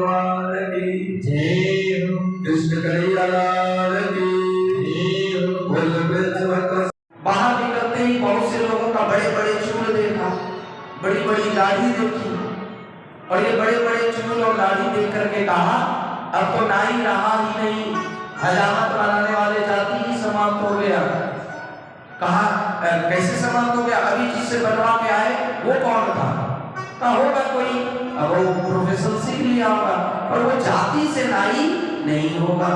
भगवान की जय हो। कृष्ण कन्हैया लाल की जय हो। बोल वृंदावन। बाहर निकलते ही बहुत से लोगों का बड़े बड़े चूल देखा, बड़ी बड़ी दाढ़ी देखी, और ये बड़े बड़े चूल और दाढ़ी देख करके कहा अब तो नाई रहा ही नहीं, हजामत बनाने वाले जाति ही समाप्त हो गया। कहा कैसे समाप्त हो गया? अभी जिससे बनवा के आए वो कौन था? कहा होगा कोई, अब वो प्रोफेशन सीख लिया होगा, और वो जाति से नाई नहीं होगा।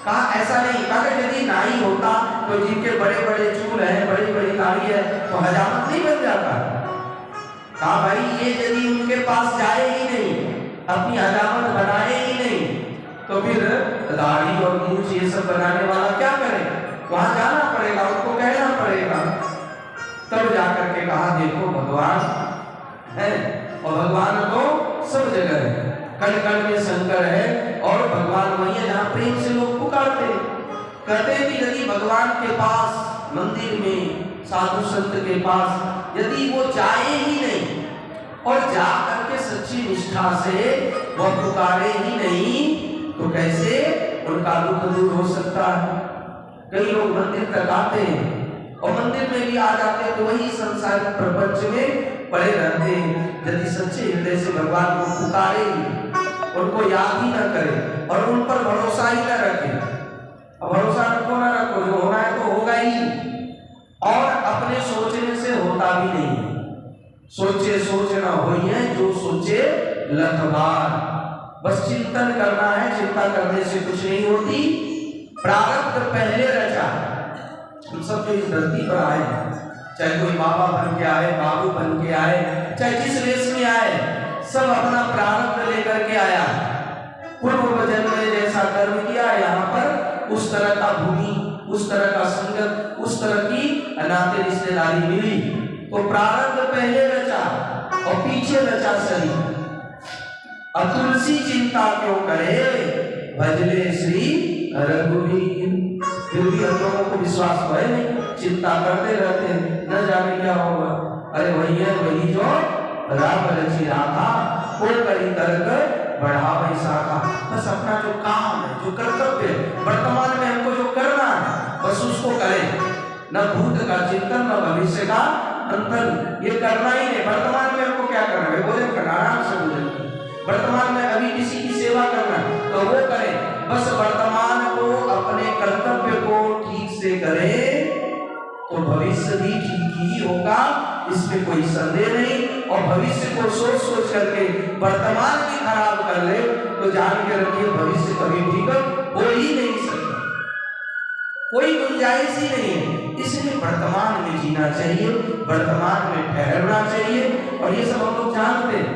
कहा ऐसा नहीं। कहा यदि नाई होता तो जिनके बड़े बड़े चूल है, बड़ी बड़ी दाढ़ी है, तो हजामत नहीं बन जाता। कहा भाई ये यदि उनके पास जाए ही नहीं, अपनी हजामत बनाए ही नहीं, तो फिर दाढ़ी और मूंछ ये सब बनाने वाला क्या करे? वहां जाना पड़ेगा, उनको कहना पड़ेगा। तब जाकर के कहा देखो भगवान है, और भगवान तो सब जगह है, कण कण में शंकर है, और भगवान वही है जहाँ प्रेम से लोग पुकारते। कहते कि यदि भगवान के पास, मंदिर में, साधु संत के पास यदि वो जाए ही नहीं और जा करके सच्ची निष्ठा से वह पुकारे ही नहीं, तो कैसे उनका दुख दूर हो सकता है? कई लोग मंदिर तक आते हैं और मंदिर में भी आ जाते हैं तो वही संसारिक प्रपंच में पड़े रहते हैं। यदि सच्चे हृदय से भगवान को पुकारे, उनको याद ही न करे और उन पर भरोसा ही न रखे। भरोसा रखो ना रखो, जो होना है तो होगा ही, और अपने सोचने से होता भी नहीं। सोचे सोचना होई है, जो सोचे लख बार। बस चिंतन करना है, चिंता करने से कुछ नहीं होती। प्रारब्ध पहले रचा। हम सब जो इस धरती पर आए, चाहे कोई बाबा बन के आए, बाबू बन के आए, चाहे जिस देश में आए, सब अपना प्रारब्ध लेकर के आया। पूर्व जन्म में जैसा कर्म किया, यहाँ पर उस तरह का भूमि, उस तरह का संगत, उस तरह की अनाते रिश्तेदारी मिली। तो प्रारब्ध पहले रचा और पीछे रचा शरीर। अब तुलसी चिंता क्यों करे, भजले श्री रघुवीर। फिर भी हम लोगों को विश्वास है नहीं, चिंता करते रहते हैं, न जाने क्या होगा। अरे वही है, वही जो राम रचि राधा, वो करी तर्क बढ़ा शाखा। बस अपना जो काम है, जो कर्तव्य है, वर्तमान में हमको जो करना है, बस उसको करें। न भूत का चिंतन, न भविष्य का अंतन, ये करना ही नहीं। वर्तमान में हमको क्या करना है? भोजन करना, आराम से भोजन करना। वर्तमान में अभी किसी की सेवा करना तो वो करें। बस वर्तमान को, अपने कर्तव्य को ठीक से करें तो भविष्य भी ठीक ही होगा, इसमें कोई संदेह नहीं। और भविष्य को सोच सोच करके वर्तमान भी खराब कर ले तो जान के रखिए भविष्य कभी ठीक हो ही नहीं सकता, कोई गुंजाइश ही नहीं है। इसलिए वर्तमान में जीना चाहिए, वर्तमान में ठहरना चाहिए। और ये सब हम लोग जानते हैं,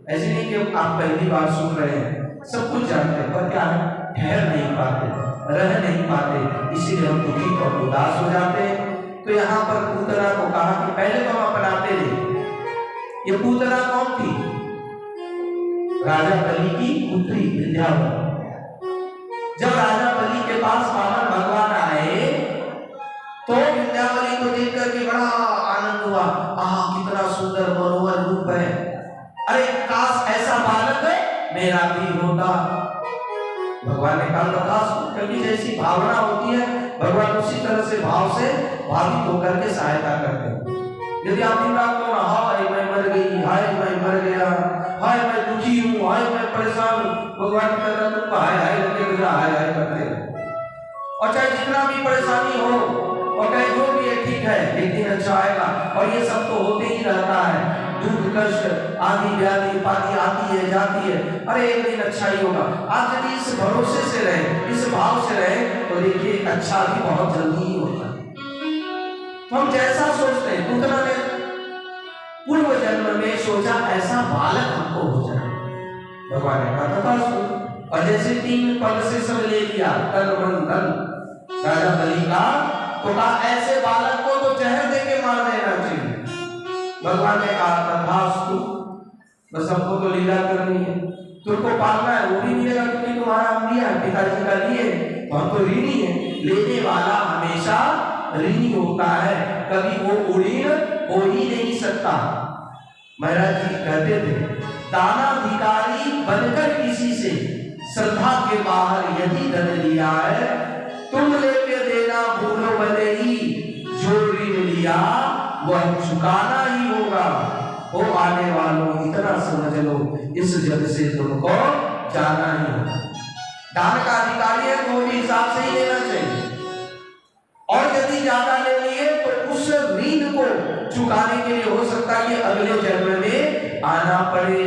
ऐसे नहीं कि आप पहली बार सुन रहे हैं, सब कुछ जानते हैं, पर क्या है, ठहर नहीं पाते, रह नहीं पाते, इसीलिए हम दुखी और उदास हो जाते हैं। तो यहाँ पर पूतना को कहा कि पहले तो हम अपनाते नहीं। ये पूतना कौन थी? राजा बलि की पुत्री विंध्यावली। जब राजा बलि के पास वामन भगवान आए तो विंध्यावली को देख करके बड़ा आनंद हुआ। कितना सुंदर मनोहर रूप है, अरे काश ऐसा बालक है मेरा भी होता। भगवान ने कहा क्योंकि जैसी भावना होती है, भगवान उसी तरह से भाव से भावित होकर के सहायता करते हैं। यदि आप दिन रात को हाय मैं मर गई, हाय मैं मर गया, हाय मैं दुखी हूँ, हाय मैं परेशान हूँ, भगवान कहता तुमको हाय हाय करके हाय हाय करते हैं। और चाहे जितना भी परेशानी हो और चाहे जो भी है ठीक है, एक दिन अच्छा आएगा। और ये सब तो होते ही रहता है, दुख कष्ट आदि व्याधि उपाधि आती है जाती है, अरे एक दिन अच्छा ही होगा। आप यदि इस भरोसे से रहे, इस भाव से रहे, तो देखिए अच्छा भी बहुत जल्दी ही होता है। तो हम जैसा सोचते हैं, पूतना ने पूर्व जन्म में सोचा ऐसा बालक हमको हो जाए, भगवान ने कहा था। और जैसे 3 पद से सब ले लिया, तन मन धन राजा बलि का, तो कहा ऐसे बालक को तो जहर देके मार देना चाहिए। भगवान ने कहा तथास्तु, बस हमको तो लीला करनी है, तुमको पालना है, वो भी मिलेगा क्योंकि तुम्हारा हम लिया है, पिताजी का लिए, तो हम तो ऋणी है। लेने वाला हमेशा ऋणी होता है, कभी वो उड़ीन हो ही नहीं सकता। महाराज जी कहते थे दानाधिकारी बनकर किसी से श्रद्धा के बाहर यदि धन लिया है, तुम लेके देना भूलो भले ही, जो ऋण लिया वह चुकाना ही होगा। ओ आने वालों, इतना समझ लो, इस जग से तुमको जाना ही होगा। दान का अधिकारी है तो भी हिसाब से ही लेना चाहिए, और यदि ज्यादा ले लिए तो उस ऋण को चुकाने के लिए हो सकता है कि अगले जन्म में आना पड़े।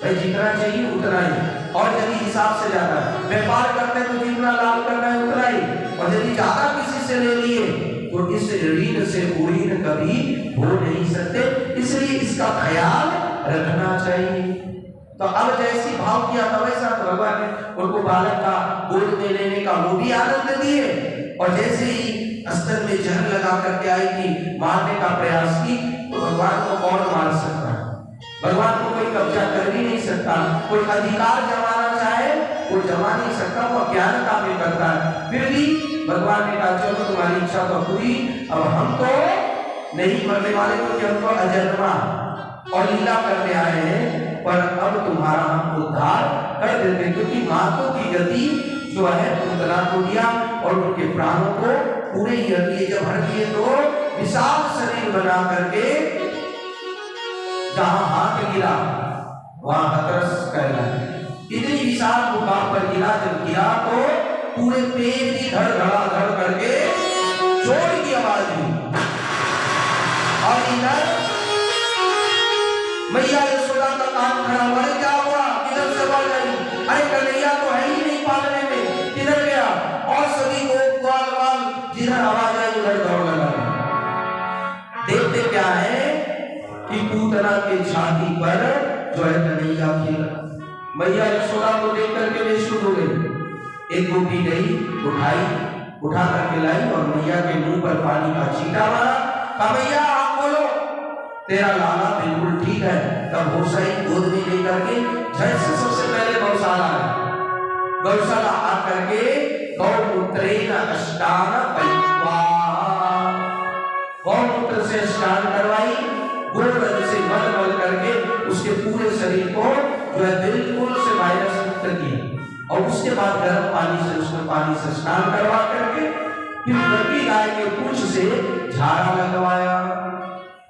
भाई जितना चाहिए उतना ही, और यदि हिसाब से ज्यादा व्यापार करते हैं तो जितना लाभ करना है उतना ही, और यदि ज्यादा किसी से ले लिए तो इस ऋण से उड़ीन कभी हो नहीं सकते, इसलिए इसका ख्याल रखना चाहिए। तो अब जैसी भाव किया था वैसा तो भगवान ने उनको बालक का गोद में लेने का वो भी आनंद दिए, और जैसे ही अस्तर में जहर लगा करके आई थी, मारने का प्रयास की, तो भगवान को कौन मार सकता है? भगवान को कोई कब्जा कर भी नहीं सकता, कोई अधिकार जमाना चाहे वो जमा नहीं सकता, वो अज्ञानता में करता है। फिर भी भगवान ने कहा चलो तुम्हारी इच्छा तो पूरी, अब हम तो नहीं मरने वाले, क्योंकि हम तो अजन्मा और लीला करने आए हैं, पर अब तुम्हारा हम उद्धार कर देते, क्योंकि मातों की गति जो है उतना को दिया और उनके प्राणों को पूरे ही हर लिए। जब हर लिए तो विशाल शरीर बना करके जहां हाथ गिरा वहां हतरस कहलाए, इतनी विशाल गुफा पर गिरा। जब गिरा तो पूरे पेट की धड़ करके जोर की आवाज हुई, और इधर मैया यशोदा का कान खड़ा हुआ, क्या हुआ, किधर से आवाज आई? अरे कन्हैया तो है ही नहीं पालने में, किधर गया? और सभी को ग्वाल जिधर आवाज आई उधर दौड़ लगा। देखते क्या है कि पूतना के छाती पर जो है कन्हैया खेला। मैया यशोदा को देख करके बेशुद्ध हो गई। एक गोपी गई, उठा करके लाई और मैया के मुंह पर पानी का छींटा मारा। कहा मैया आप बोलो, तेरा लाला बिल्कुल ठीक है। तब होशाई गोद में लेकर के झट से सबसे पहले गौशाला आकर के गौमूत्रेण स्नान पयित्वा, गौमूत्र से स्नान करवाई, गोमूत्र से मल करके उसके पूरे शरीर को जो है बिल्कुल से वायरस मुक्त किया, और उसके बाद गर्म पानी से स्नान करवा करके फिर गंदी गाय के पूंछ से झाड़ा लगवाया।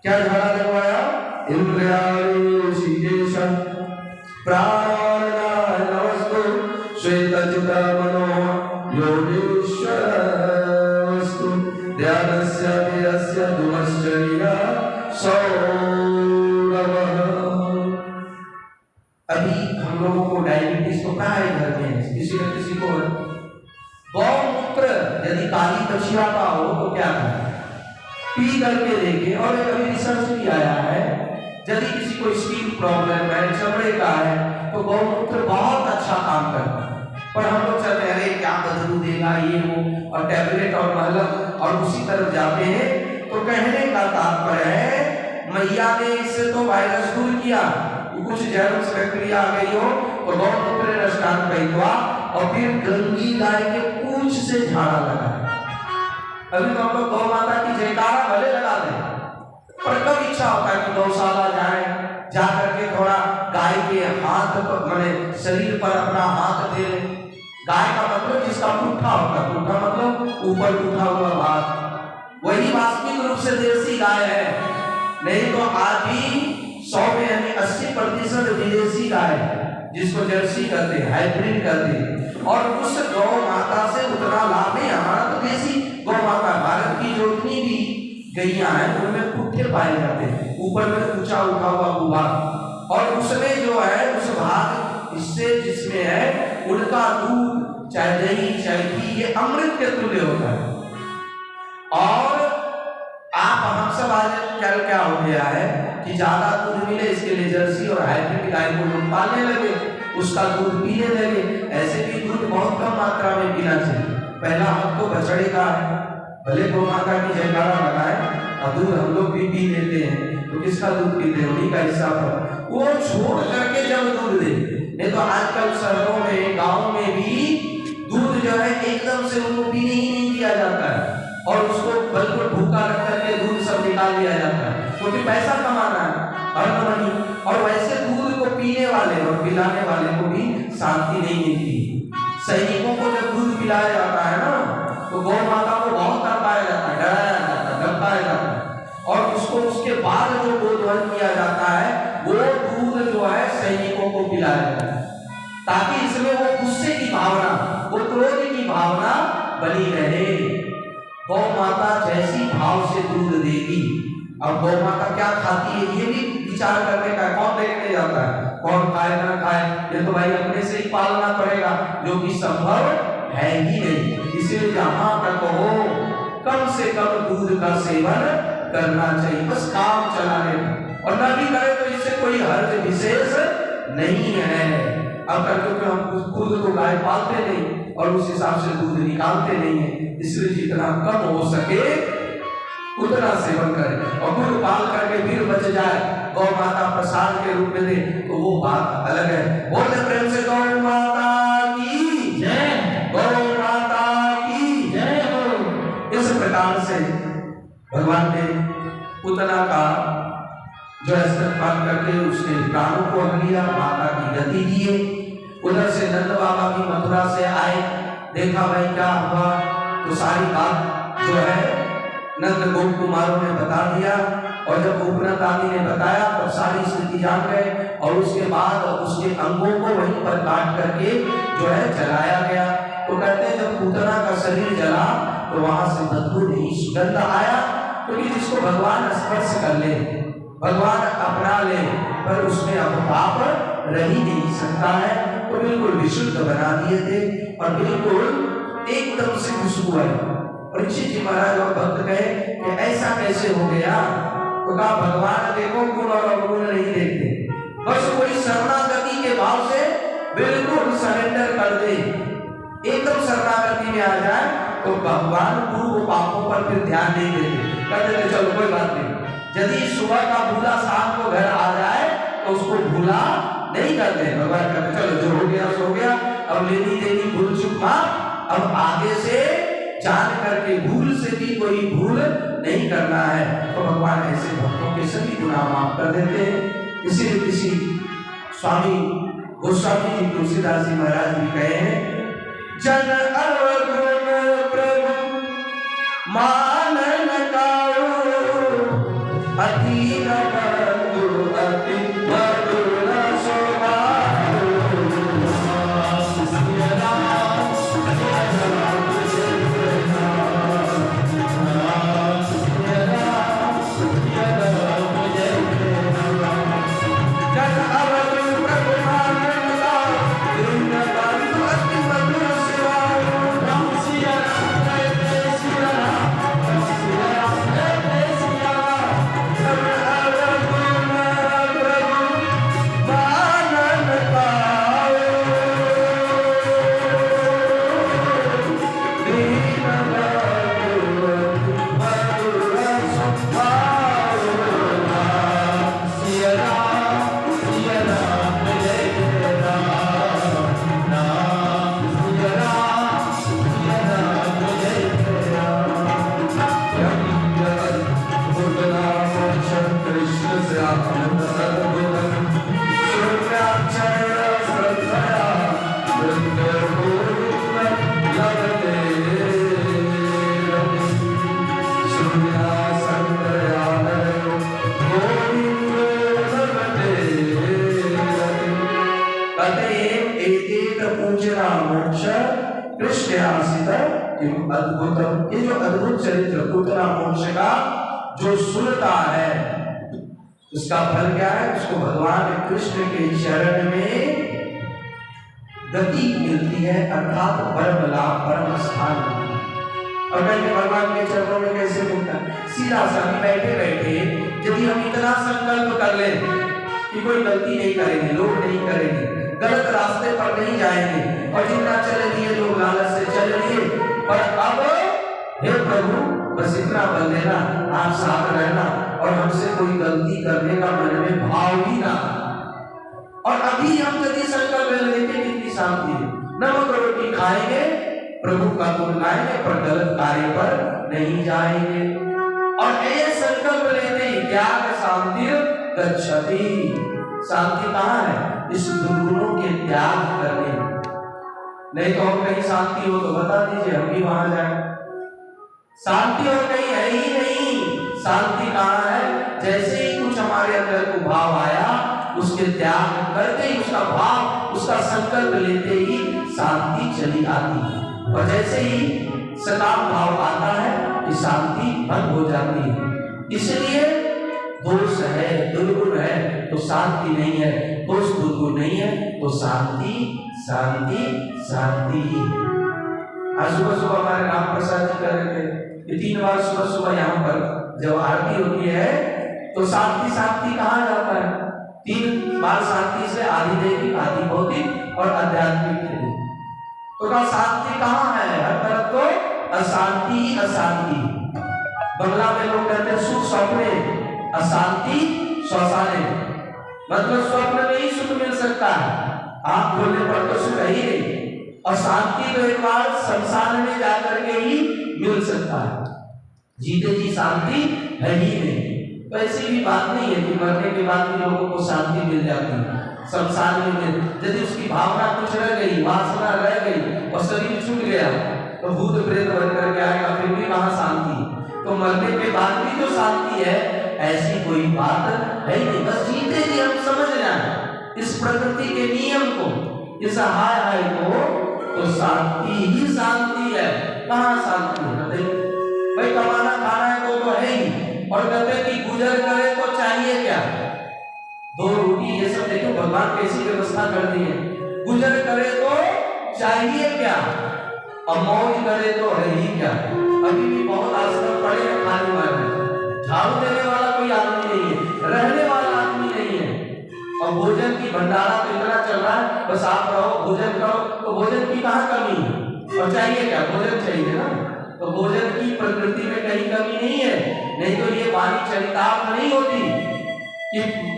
क्या झाड़ा लगवाया? इंद्रियाणि शीकेशं प्राणानवस्तु श्वेतचित्ता मनो योगेश्वरस्तु ध्यानस्य देहस्य धुमश्चर्या सौरभः। अभी हम लोगों को डायबिटीज तो कहा है घर में, किसी न किसी को। गौमूत्र यदि काली कछिया का हो तो क्या करें? पी करके देखे, और अभी रिसर्च भी आया है, यदि किसी को स्किन प्रॉब्लम है, चमड़े का है, तो गौमूत्र बहुत अच्छा काम करता है। पर हम लोग चलते हैं क्या बदबू देगा ये वो, और टैबलेट और महलम और उसी तरफ जाते हैं। तो कहने का तात्पर्य है मैया ने इससे तो वायरस दूर किया, कुछ जर्म्स बैक्टीरिया आ गई हो तो गौमूत्र ने स्नान पयित्वा, और फिर गंगी गाय के पूंछ से झाड़ा लगा। अभी तो हम लोग गौ माता की जयकारा भले लगा दें, पर कब इच्छा होता है कि गौशाला जाए, जा करके थोड़ा गाय के हाथ पर माने शरीर पर अपना हाथ फेरे। गाय का मतलब जिसका पुट्ठा होता है, पुट्ठा मतलब ऊपर उठा हुआ भाग, वही वास्तविक रूप से देसी गाय है। नहीं तो आज भी 100 में यानी 80% विदेशी गाय है, जिसको जर्सी कहते हैं, हाइब्रिड कहते हैं, और उस गौ माता से उतना लाभ नहीं। हमारा तो देसी गौ माता, भारत की जो उतनी भी गैया है उनमें पुट्ठे पाए जाते हैं, ऊपर में ऊंचा उठा हुआ भाग, और उसमें जो है उस भाग इससे जिसमें है उनका दूध चाहे दही चाहे घी ये अमृत के तुल्य होता है। और आप हम सब आज क्या हो गया है कि ज्यादा दूध मिले इसके लिए जर्सी और हाइब्रिड गाय को लोग पालने लगे, उसका दूध पीने लगे। ऐसे भी दूध बहुत कम मात्रा में पीना चाहिए। पहला हक तो बछड़े का है, भले गौ माता की जयकारा लगाए और दूध हम लोग भी पी लेते हैं, तो किसका दूध पीते हैं? उन्हीं का हिस्सा पर वो छोड़ करके जब दूध दे। नहीं तो आजकल शहरों में गाँव में भी दूध जो है एकदम से उनको पीने ही नहीं दिया जाता है, और उसको बिल्कुल भूखा रख करके दूध सब निकाल दिया जाता है, क्योंकि पैसा कमाना है, अर्न मनी। और वैसे दूध को पीने वाले और पिलाने वाले को भी शांति नहीं मिलती। सैनिकों को जब दूध पिलाया जाता है ना, तो गौ माता को बहुत तड़पाया जाता है, डराया जाता है, धमकाया जाता है, और उसको उसके बाद जो गोदोहन किया जाता है वो दूध जो है सैनिकों को पिलाया जाता है, ताकि इसमें वो गुस्से की भावना, वो क्रोध की भावना बनी रहे। गौ माता जैसी भाव से दूध देगी, अब गौ माता क्या खाती है ये भी विचार करने का, कौन देखने जाता है, कौन खाए ना खाए, ये तो भाई अपने से ही पालना पड़ेगा, जो कि संभव है ही नहीं। इसलिए जहां तक हो कम से कम दूध का सेवन करना चाहिए, बस काम चलाने में, और न भी करे तो इससे कोई हर्ज विशेष नहीं है। अब क्योंकि हम खुद तो गाय पालते नहीं और उस हिसाब से दूध निकालते नहीं है, इसलिए जितना कम हो सके उतना सेवन करें, और दूध पाल करके फिर बच जाए गौ माता प्रसाद के रूप में दे तो वो बात अलग है। बोलते प्रेम से गौ माता की जय, गौ माता की जय हो। इस प्रकार से भगवान ने पूतना का जो स्तनपान करके उसके प्राणों को हर लिया, माता की गति दिए। उधर से नंद बाबा भी मथुरा से आए, देखा भाई क्या हुआ, तो सारी बात जो है नंद गोप कुमारों ने बता दिया, और जब गोपनाथ आदि ने बताया तो सारी स्थिति जान गए, और उसके बाद उसके अंगों को वहीं पर काट करके जो है जलाया गया। तो कहते हैं जब पूतना का शरीर जला तो वहां से बदबू नहीं, सुगंध आया, क्योंकि जिसको भगवान स्पर्श कर ले, भगवान अपना ले, पर उसमें अब पाप रह ही नहीं सकता है, तो बिल्कुल विशुद्ध बना दिए थे, और बिल्कुल एकदम से खुशबू आई। परीक्षित जी महाराज और भक्त कहे कि ऐसा कैसे हो गया, तो कहा भगवान देखो गुण और अवगुण नहीं देखते, बस कोई शरणागति के भाव से बिल्कुल सरेंडर कर दे, एकदम शरणागति में आ जाए, तो भगवान पूर्व पापों पर फिर ध्यान नहीं देते, कहते थे चलो कोई बात नहीं, यदि सुबह का भूला शाम को घर आ जाए तो उसको भूला नहीं करते। भगवान कहते चलो जो हो गया सो गया, अब लेनी देनी भूल चूक माफ, अब आगे से जान करके भूल से भी कोई भूल नहीं करना है, तो भगवान ऐसे भक्तों के सभी गुनाह माफ कर देते हैं। इसीलिए किसी स्वामी गोस्वामी जी तुलसीदास जी महाराज भी कहे हैं, जन अवगुण प्रभु मानन काऊ, अति न बंधु अति मधुर स्वभाव, अद्भुत। ये जो अद्भुत चरित्र पूतना मोक्ष का जो सुनता है उसका फल क्या है, उसको भगवान कृष्ण के चरण में गति मिलती है, अर्थात परम लाभ, परम स्थान। और कहते भगवान के चरणों में कैसे मिलता है, सीधा सा बैठे बैठे यदि हम इतना संकल्प कर ले कि कोई गलती नहीं करेंगे, लोग नहीं करेंगे, गलत रास्ते पर नहीं जाएंगे, और जितना चले लिए लोग लालच से चल लिए, पर अब हे प्रभु बस इतना बल देना, आप साथ रहना, और हमसे कोई गलती करने का मन में भाव ही ना। और अभी हम यदि संकल्प ले लेते कितनी शांति है, नमक रोटी खाएंगे, प्रभु का गुण गाएंगे, पर गलत कार्य पर नहीं जाएंगे। और ये संकल्प लेते ही त्याग शांति गच्छति, शांति कहाँ है? इस दुर्गुणों के त्याग करने में। नहीं तो और कहीं शांति हो तो बता दीजिए, हम भी वहां जाए। शांति और कहीं है ही नहीं। शांति कहाँ है? जैसे ही कुछ हमारे अंदर को भाव आया, उसके त्याग करते ही, उसका भाव, उसका संकल्प लेते ही शांति चली आती है। और जैसे ही सकाम भाव आता है कि शांति भंग हो जाती है। इसलिए दोष है, दुर्गुण है तो शांति नहीं है, दोष दुर्गुण नहीं है तो शांति शांति शांति ही है। आज सुबह सुबह हमारे राम प्रसाद जी कर रहे थे कि 3 बार सुबह सुबह यहाँ पर जब आरती होती है तो शांति शांति कहा जाता है? 3 बार शांति से आदि दैविक, आदि भौतिक और आध्यात्मिक थे। तो कहा शांति कहाँ है? हर तरफ तो अशांति ही अशांति। बंगला में लोग कहते हैं सुख स्वप्ने, अशांति श्मशाने। मतलब स्वप्न में ही सुख मिल सकता है, आंख खोलने पर तो सुख है ही नहीं। और शांति तो एक बार शमशान में जाकर के ही मिल सकता है, जीते जी शांति है ही नहीं। तो ऐसी भी बात नहीं है कि मरने के बाद भी लोगों को शांति मिल जाती है। शमशान में यदि उसकी भावना कुछ रह गई, वासना रह गई और शरीर छूट गया तो भूत प्रेत बन करके आएगा, फिर भी वहां शांति। तो मरने के बाद भी जो शांति है, ऐसी कोई बात है ही नहीं। बस जीते जी हम समझ जाए इस प्रकृति के नियम को, इस हाय हाय को, तो शांति ही शांति है। कहाँ शांति है? बताइए भाई, कमाना खाना है तो है ही। और कहते हैं कि गुजर करे तो चाहिए क्या? 2 रोटी ये सब देखो भगवान कैसी व्यवस्था कर दी है। गुजर करे तो चाहिए क्या? और मौज करे तो है ही क्या? अभी भी बहुत आश्रम पड़े हैं खाली वाले, झाड़ू देने वाला कोई आदमी नहीं है, रहने वाला आदमी नहीं है। और भोजन की भंडारा तो इतना चल रहा है, बस आप रहो भोजन करो, तो भोजन की कहाँ कमी है? और चाहिए क्या? भोजन चाहिए ना। तो भोजन की प्रकृति में कहीं कमी नहीं है। नहीं तो ये वाणी चरितार्थ नहीं होती कि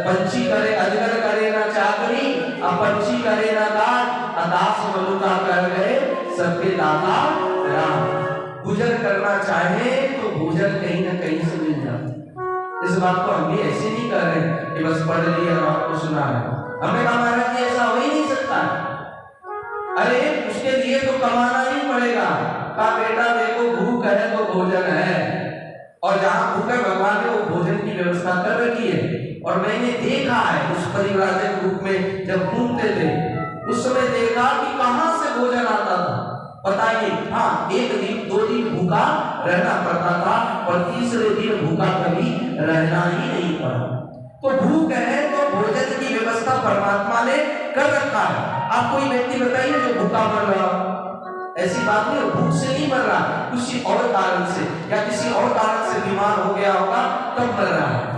पंछी करे अजगर करे ना चाकरी, पंछी करे ना दान, अदास मलुका कर गए सबके दाता राम। गुजर करना चाहे तो भोजन कहीं ना कहीं से मिल जाता। इस बात को हम भी ऐसे नहीं कर रहे कि बस पढ़ लिया और आपको सुना है। हमें कहा महाराज जी ऐसा हो ही नहीं सकता। अरे उसके लिए तो कमाना ही पड़ेगा। कहा बेटा देखो भूख है तो भोजन है, और जहाँ भूख है भगवान ने वो भोजन की व्यवस्था कर रखी है। और मैंने देखा है उस परिव्राजक रूप में जब घूमते थे, उस समय देखा कि कहाँ से भोजन आता था पता ही नहीं। हाँ, 1 दिन 2 दिन भूखा रहना पड़ता था, और तीसरे दिन भूखा कभी रहना ही नहीं पड़ा। तो भूख है तो भोजन की व्यवस्था परमात्मा ने कर रखा है। आप कोई व्यक्ति बताइए जो भूखा मर रहा, ऐसी बात नहीं। भूख से नहीं मर रहा, किसी और कारण से, या किसी और कारण से बीमार हो गया होगा तब मर रहा है।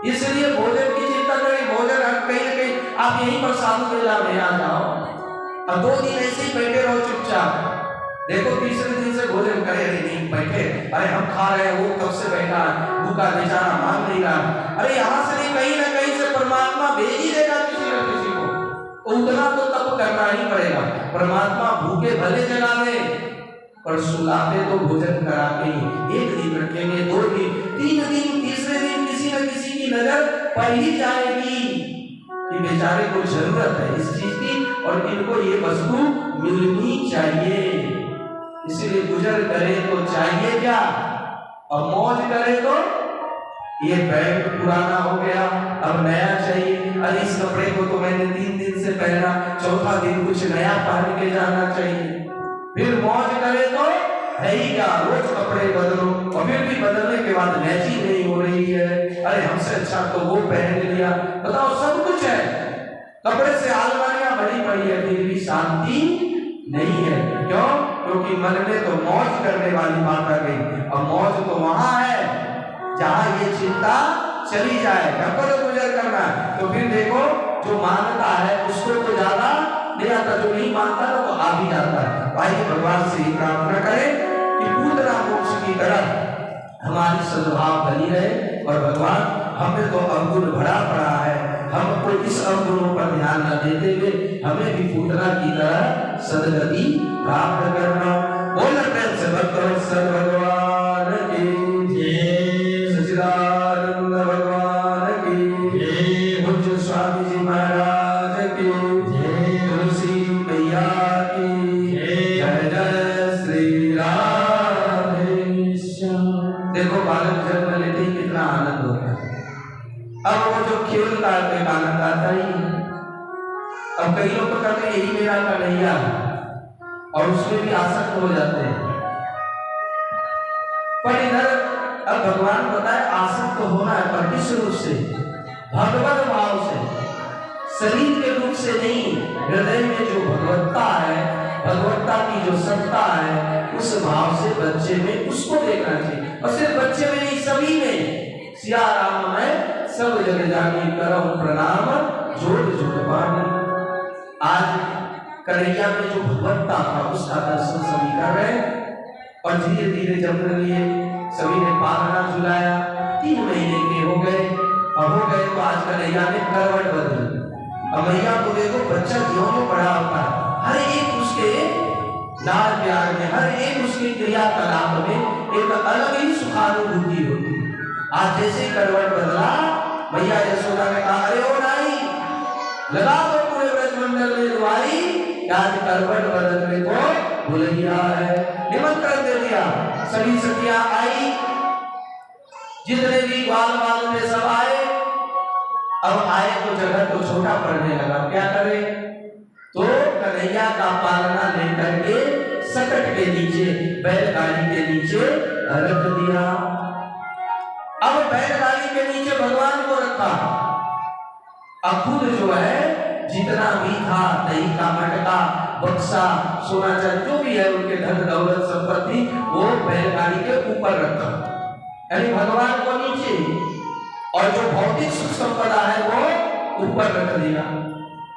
इसलिए भोजन की चिंता करें। भोजन कहीं ना कहीं आप यहीं पर साधु मेला में आ जाओ, अब 2 दिन ऐसे ही बैठे रहो चुपचाप। देखो तीसरे दिन से भोजन करे नहीं बैठे, अरे हम खा रहे हैं, वो कब से बैठा है भूखा बेचारा मांग नहीं रहा। अरे यहाँ से नहीं, कहीं ना कहीं से परमात्मा भेज ही देगा किसी न किसी को। उतना तो तप करना ही पड़ेगा। परमात्मा भूखे भले जगा दे, पर सुलाते तो भोजन करा के ही। 1 दिन रखेंगे, 2 दिन, 3 दिन, तीसरे दिन किसी न किसी की नजर पड़ ही जाएगी कि बेचारे को जरूरत है इस चीज की और इनको ये वस्तु मिलनी चाहिए। इसीलिए गुजर करे तो चाहिए क्या, और मौज करे तो ये पैंट पुराना हो गया अब नया चाहिए। अरे इस कपड़े को तो मैंने 3 दिन से पहना, चौथा दिन कुछ नया पहन के जाना चाहिए। फिर मौज करे तो है ही क्या, रोज कपड़े बदलो, और फिर भी बदलने के बाद मैचिंग नहीं हो रही है। अरे हमसे अच्छा तो वो पहन लिया। बताओ सब कुछ है, कपड़े से अलमारियां भरी पड़ी है, फिर भी शांति नहीं है। क्यों? क्योंकि मन में तो मौज करने वाली बात आ गई, और मौज तो वहां है जहां ये चिंता चली जाए। कपड़े गुजर करना है तो फिर देखो जो मानता है उसको तो ज्यादा नहीं आता, जो नहीं मानता ना वो आ भी जाता है। भाई भगवान से ही प्रार्थना करें कि पूतना मोक्ष की तरफ हमारी सद्भाव बनी रहे। और भगवान हमें तो अवगुण भरा पड़ा है, हमको इस अवगुणों पर ध्यान न देते हुए हमें भी पूतना की तरह सदगति प्राप्त करना। बोल प्रेम से भगवान भगवान की जय, सच्चिदानंद भगवान की जय। अब वो जो खेल का एक आनंद आता ही है। अब कई लोग तो कहते हैं यही मेरा कन्हैया और उसमें भी आसक्त हो जाते हैं। पर इधर अब भगवान बताए आसक्त होना है, पर किस रूप से? भगवत भाव से, शरीर के रूप से नहीं। हृदय में जो भगवत्ता है, भगवत्ता की जो सत्ता है, उस भाव से बच्चे में उसको देखना चाहिए। और सिर्फ बच्चे में नहीं, सभी में। सिया राम में सब जग जानी करो प्रणाम जोड़ जोड़ पानी। आज कन्हैया में जो भगवत्ता था उसका दर्शन सभी कर रहे हैं। और धीरे धीरे जब लिए सभी ने पालना झुलाया, 3 महीने के हो गए। अब हो गए तो आज कन्हैया ने करवट बदली। अब मैया को देखो, बच्चा ज्यों ज्यों बड़ा होता है, हर एक उसके लाड़ प्यार में, हर एक उसके क्रियाकलाप में एक अलग ही सुखानुभूति होती है। आज जैसे करवट बदला, मैया यशोदा ने कहा, अरे ओ नाई, लगा दो पूरे ब्रजमंडल में दुआरी, आज करवट बदलने को बुलैया है। निमंत्रण दे दिया, सभी सखियां आई, जितने भी ग्वाल वाल थे सब आए। अब आए तो जगह तो छोटा पड़ने लगा, क्या करे? तो कन्हैया का पालना लेकर के सकट के नीचे, बैलगाड़ी के नीचे रख दिया। अब बैलगाड़ी के नीचे भगवान को रखा। अब खुद जो है जितना भी था, दही का मटका, बक्सा, सोना चांदी जो भी है, उनके धन दौलत संपत्ति, वो बैलगाड़ी के ऊपर रखा, यानी भगवान को नीचे, और जो भौतिक सुख संपदा है वो ऊपर रख दिया।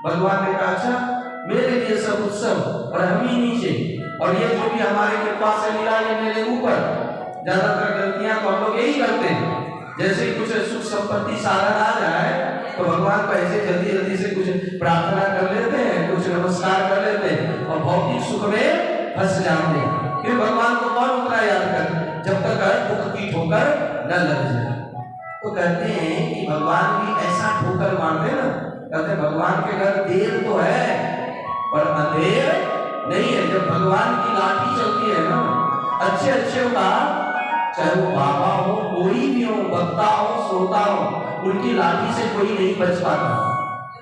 भगवान ने कहा, अच्छा मेरे लिए सब उत्सव और हम ही नीचे, और ये जो भी हमारे कृपा से मिला ये मेरे ऊपर। ज्यादातर गलतियां तो हम लोग यही करते हैं, जैसे कुछ सुख संपत्ति साधन आ जाए तो भगवान को ऐसे जल्दी जल्दी से कुछ प्रार्थना कर लेते हैं, कुछ नमस्कार कर लेते हैं और भौतिक सुख में फंस जाते हैं। फिर भगवान को कौन उतना याद कर, जब तक दुख की ठोकर न लग जाए। तो कहते हैं कि भगवान भी ऐसा ठोकर मारते ना, कहते भगवान के घर देर तो है पर अंधेर नहीं है। जब भगवान की लाठी चलती है ना, अच्छे अच्छे का, चाहे वो बाबा हो, कोई भी हो, वक्ता हो, श्रोता हो, उनकी लाठी से कोई नहीं बच पाता।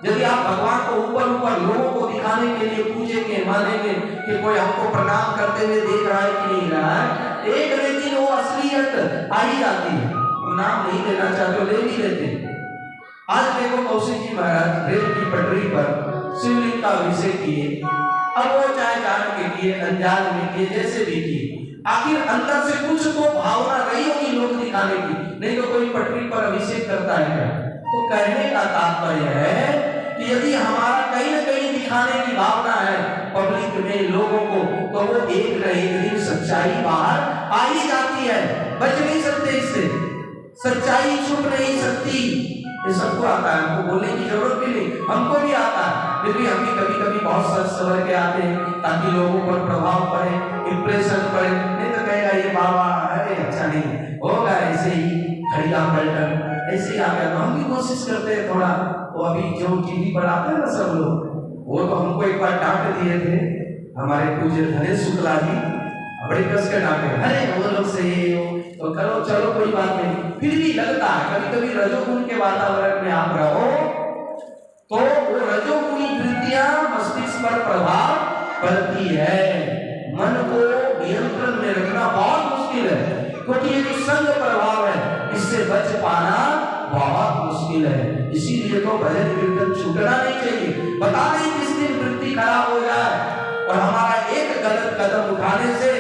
यदि आप भगवान को ऊपर ऊपर लोगों को दिखाने के लिए पूजेंगे, मानेंगे कि कोई हमको प्रणाम करते हुए देख रहा है कि नहीं रहा है, एक न दिन वो असलियत आ ही जाती है। नाम नहीं लेना चाहते, ले भी लेते। आज देखो कौशिक जी महाराज रेल की पटरी पर शिवलिंग का अभिषेक किए। अब वो चाहे जान के किए, अनजान में किए, जैसे भी किए, आखिर अंदर से कुछ तो भावना रही होगी लोग दिखाने की, नहीं तो कोई पटरी पर अभिषेक करता है क्या? तो कहने का तात्पर्य है कि यदि हमारा कहीं न कहीं दिखाने की भावना है पब्लिक में, लोगों को, तो वो एक न एक दिन सच्चाई बाहर आ ही जाती है। बच नहीं सकते इससे, सच्चाई छुप नहीं सकती। ये सबको आता है, हमको बोलने की जरूरत भी नहीं, हमको भी आता है। फिर भी हम भी कभी कभी बहुत सच सवर के आते हैं ताकि लोगों पर प्रभाव पड़े, इंप्रेशन पड़े। नहीं तो कहेगा ये बाबा अरे अच्छा नहीं होगा, ऐसे ही घड़िया पलटन ऐसे ही आ गया। तो हम भी कोशिश करते हैं थोड़ा। तो अभी जो टीवी पर आते हैं ना सब लोग, वो तो हमको एक बार डांट दिए थे हमारे पूज्य धनेश शुक्ला जी, बड़ी कस के डांटे, अरे वो लोग से तो करो चलो कोई बात नहीं। फिर भी लगता है कभी कभी रजोगुण के वातावरण में आप रहो तो वो रजोगुणी वृत्तियां मस्तिष्क पर प्रभाव पड़ती है। मन को नियंत्रण में रखना बहुत मुश्किल है, क्योंकि ये जो संग प्रभाव है इससे बच पाना बहुत मुश्किल है। इसीलिए तो भजन कीर्तन छूटना नहीं चाहिए। पता नहीं किस दिन वृत्ति खराब हो जाए और हमारा एक गलत कदम उठाने से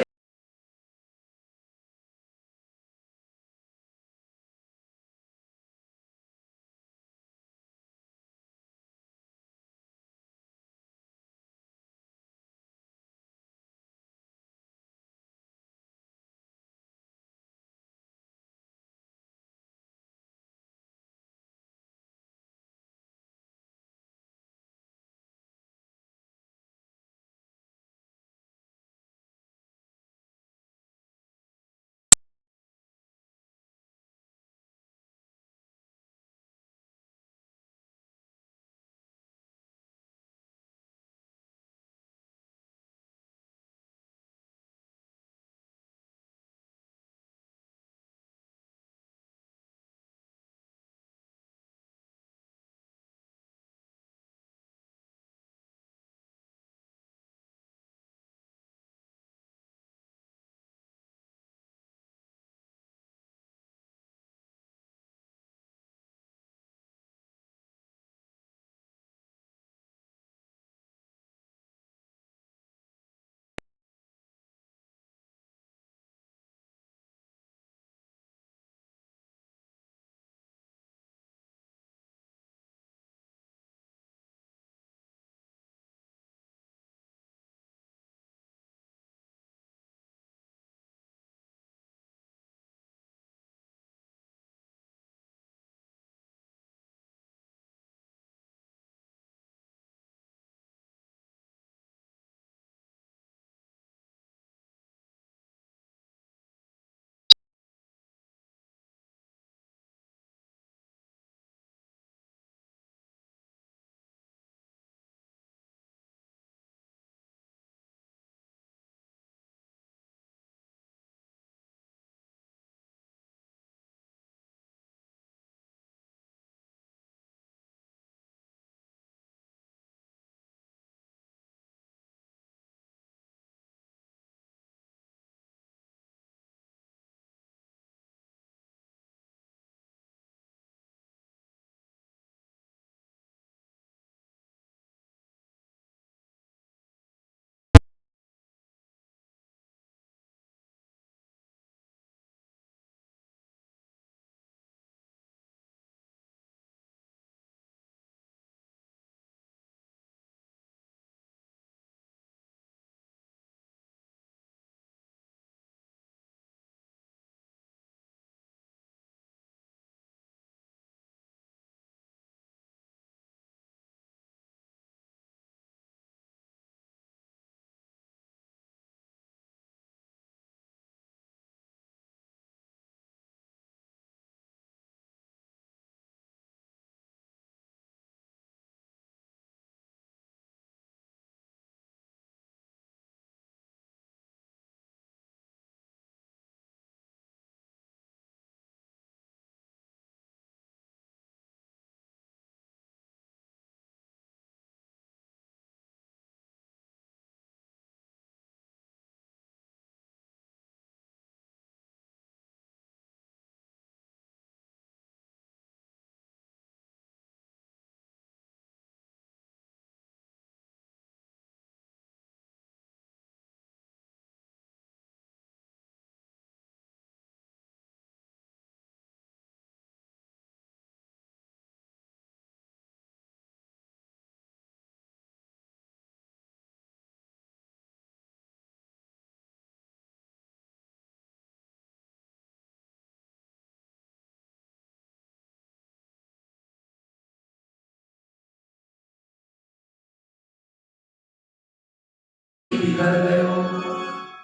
बिखर गए हो।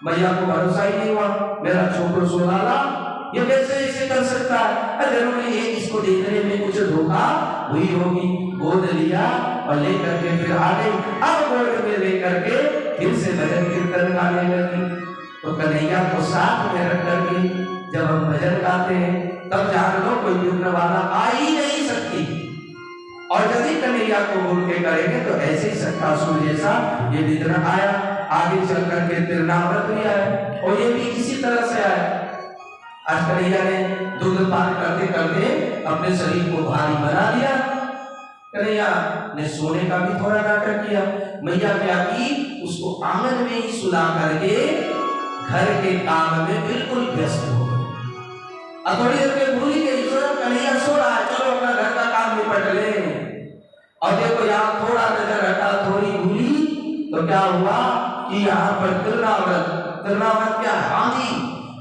मैया को भरोसा ही नहीं हुआ, मेरा छोटो सोनाला ये कैसे इसे कर सकता है, जरूर ये इसको देखने में कुछ धोखा हुई होगी। गोद लिया और लेकर के फिर आ गई। अब गोद में लेकर के फिर से भजन कीर्तन गाने लगी। तो कन्हैया को साथ में रख करके जब हम भजन गाते हैं तब जान लो कोई विघ्न वाला आ ही नहीं सकती। और यदि कन्हैया को भूल के करेंगे तो ऐसे ही शक्तासुर जैसा ये विघ्न आया। आगे चल करके तिरनावत भी आया और ये भी इसी तरह से आया। आज कन्हैया ने दुग्ध पान करते करते अपने शरीर को भारी बना दिया। कन्हैया ने सोने का भी थोड़ा नाटक किया। मैया क्या की, उसको आंगन में ही सुला करके घर के काम में बिल्कुल व्यस्त हो गई। अब थोड़ी देर में भूल गई, कन्हैया सो रहा है, चलो अपना घर का काम निपट ले। और देखो यहाँ थोड़ा नजर हटा, थोड़ी भूली तो क्या हुआ कि यहाँ पर तिरनावत क्या है, आंधी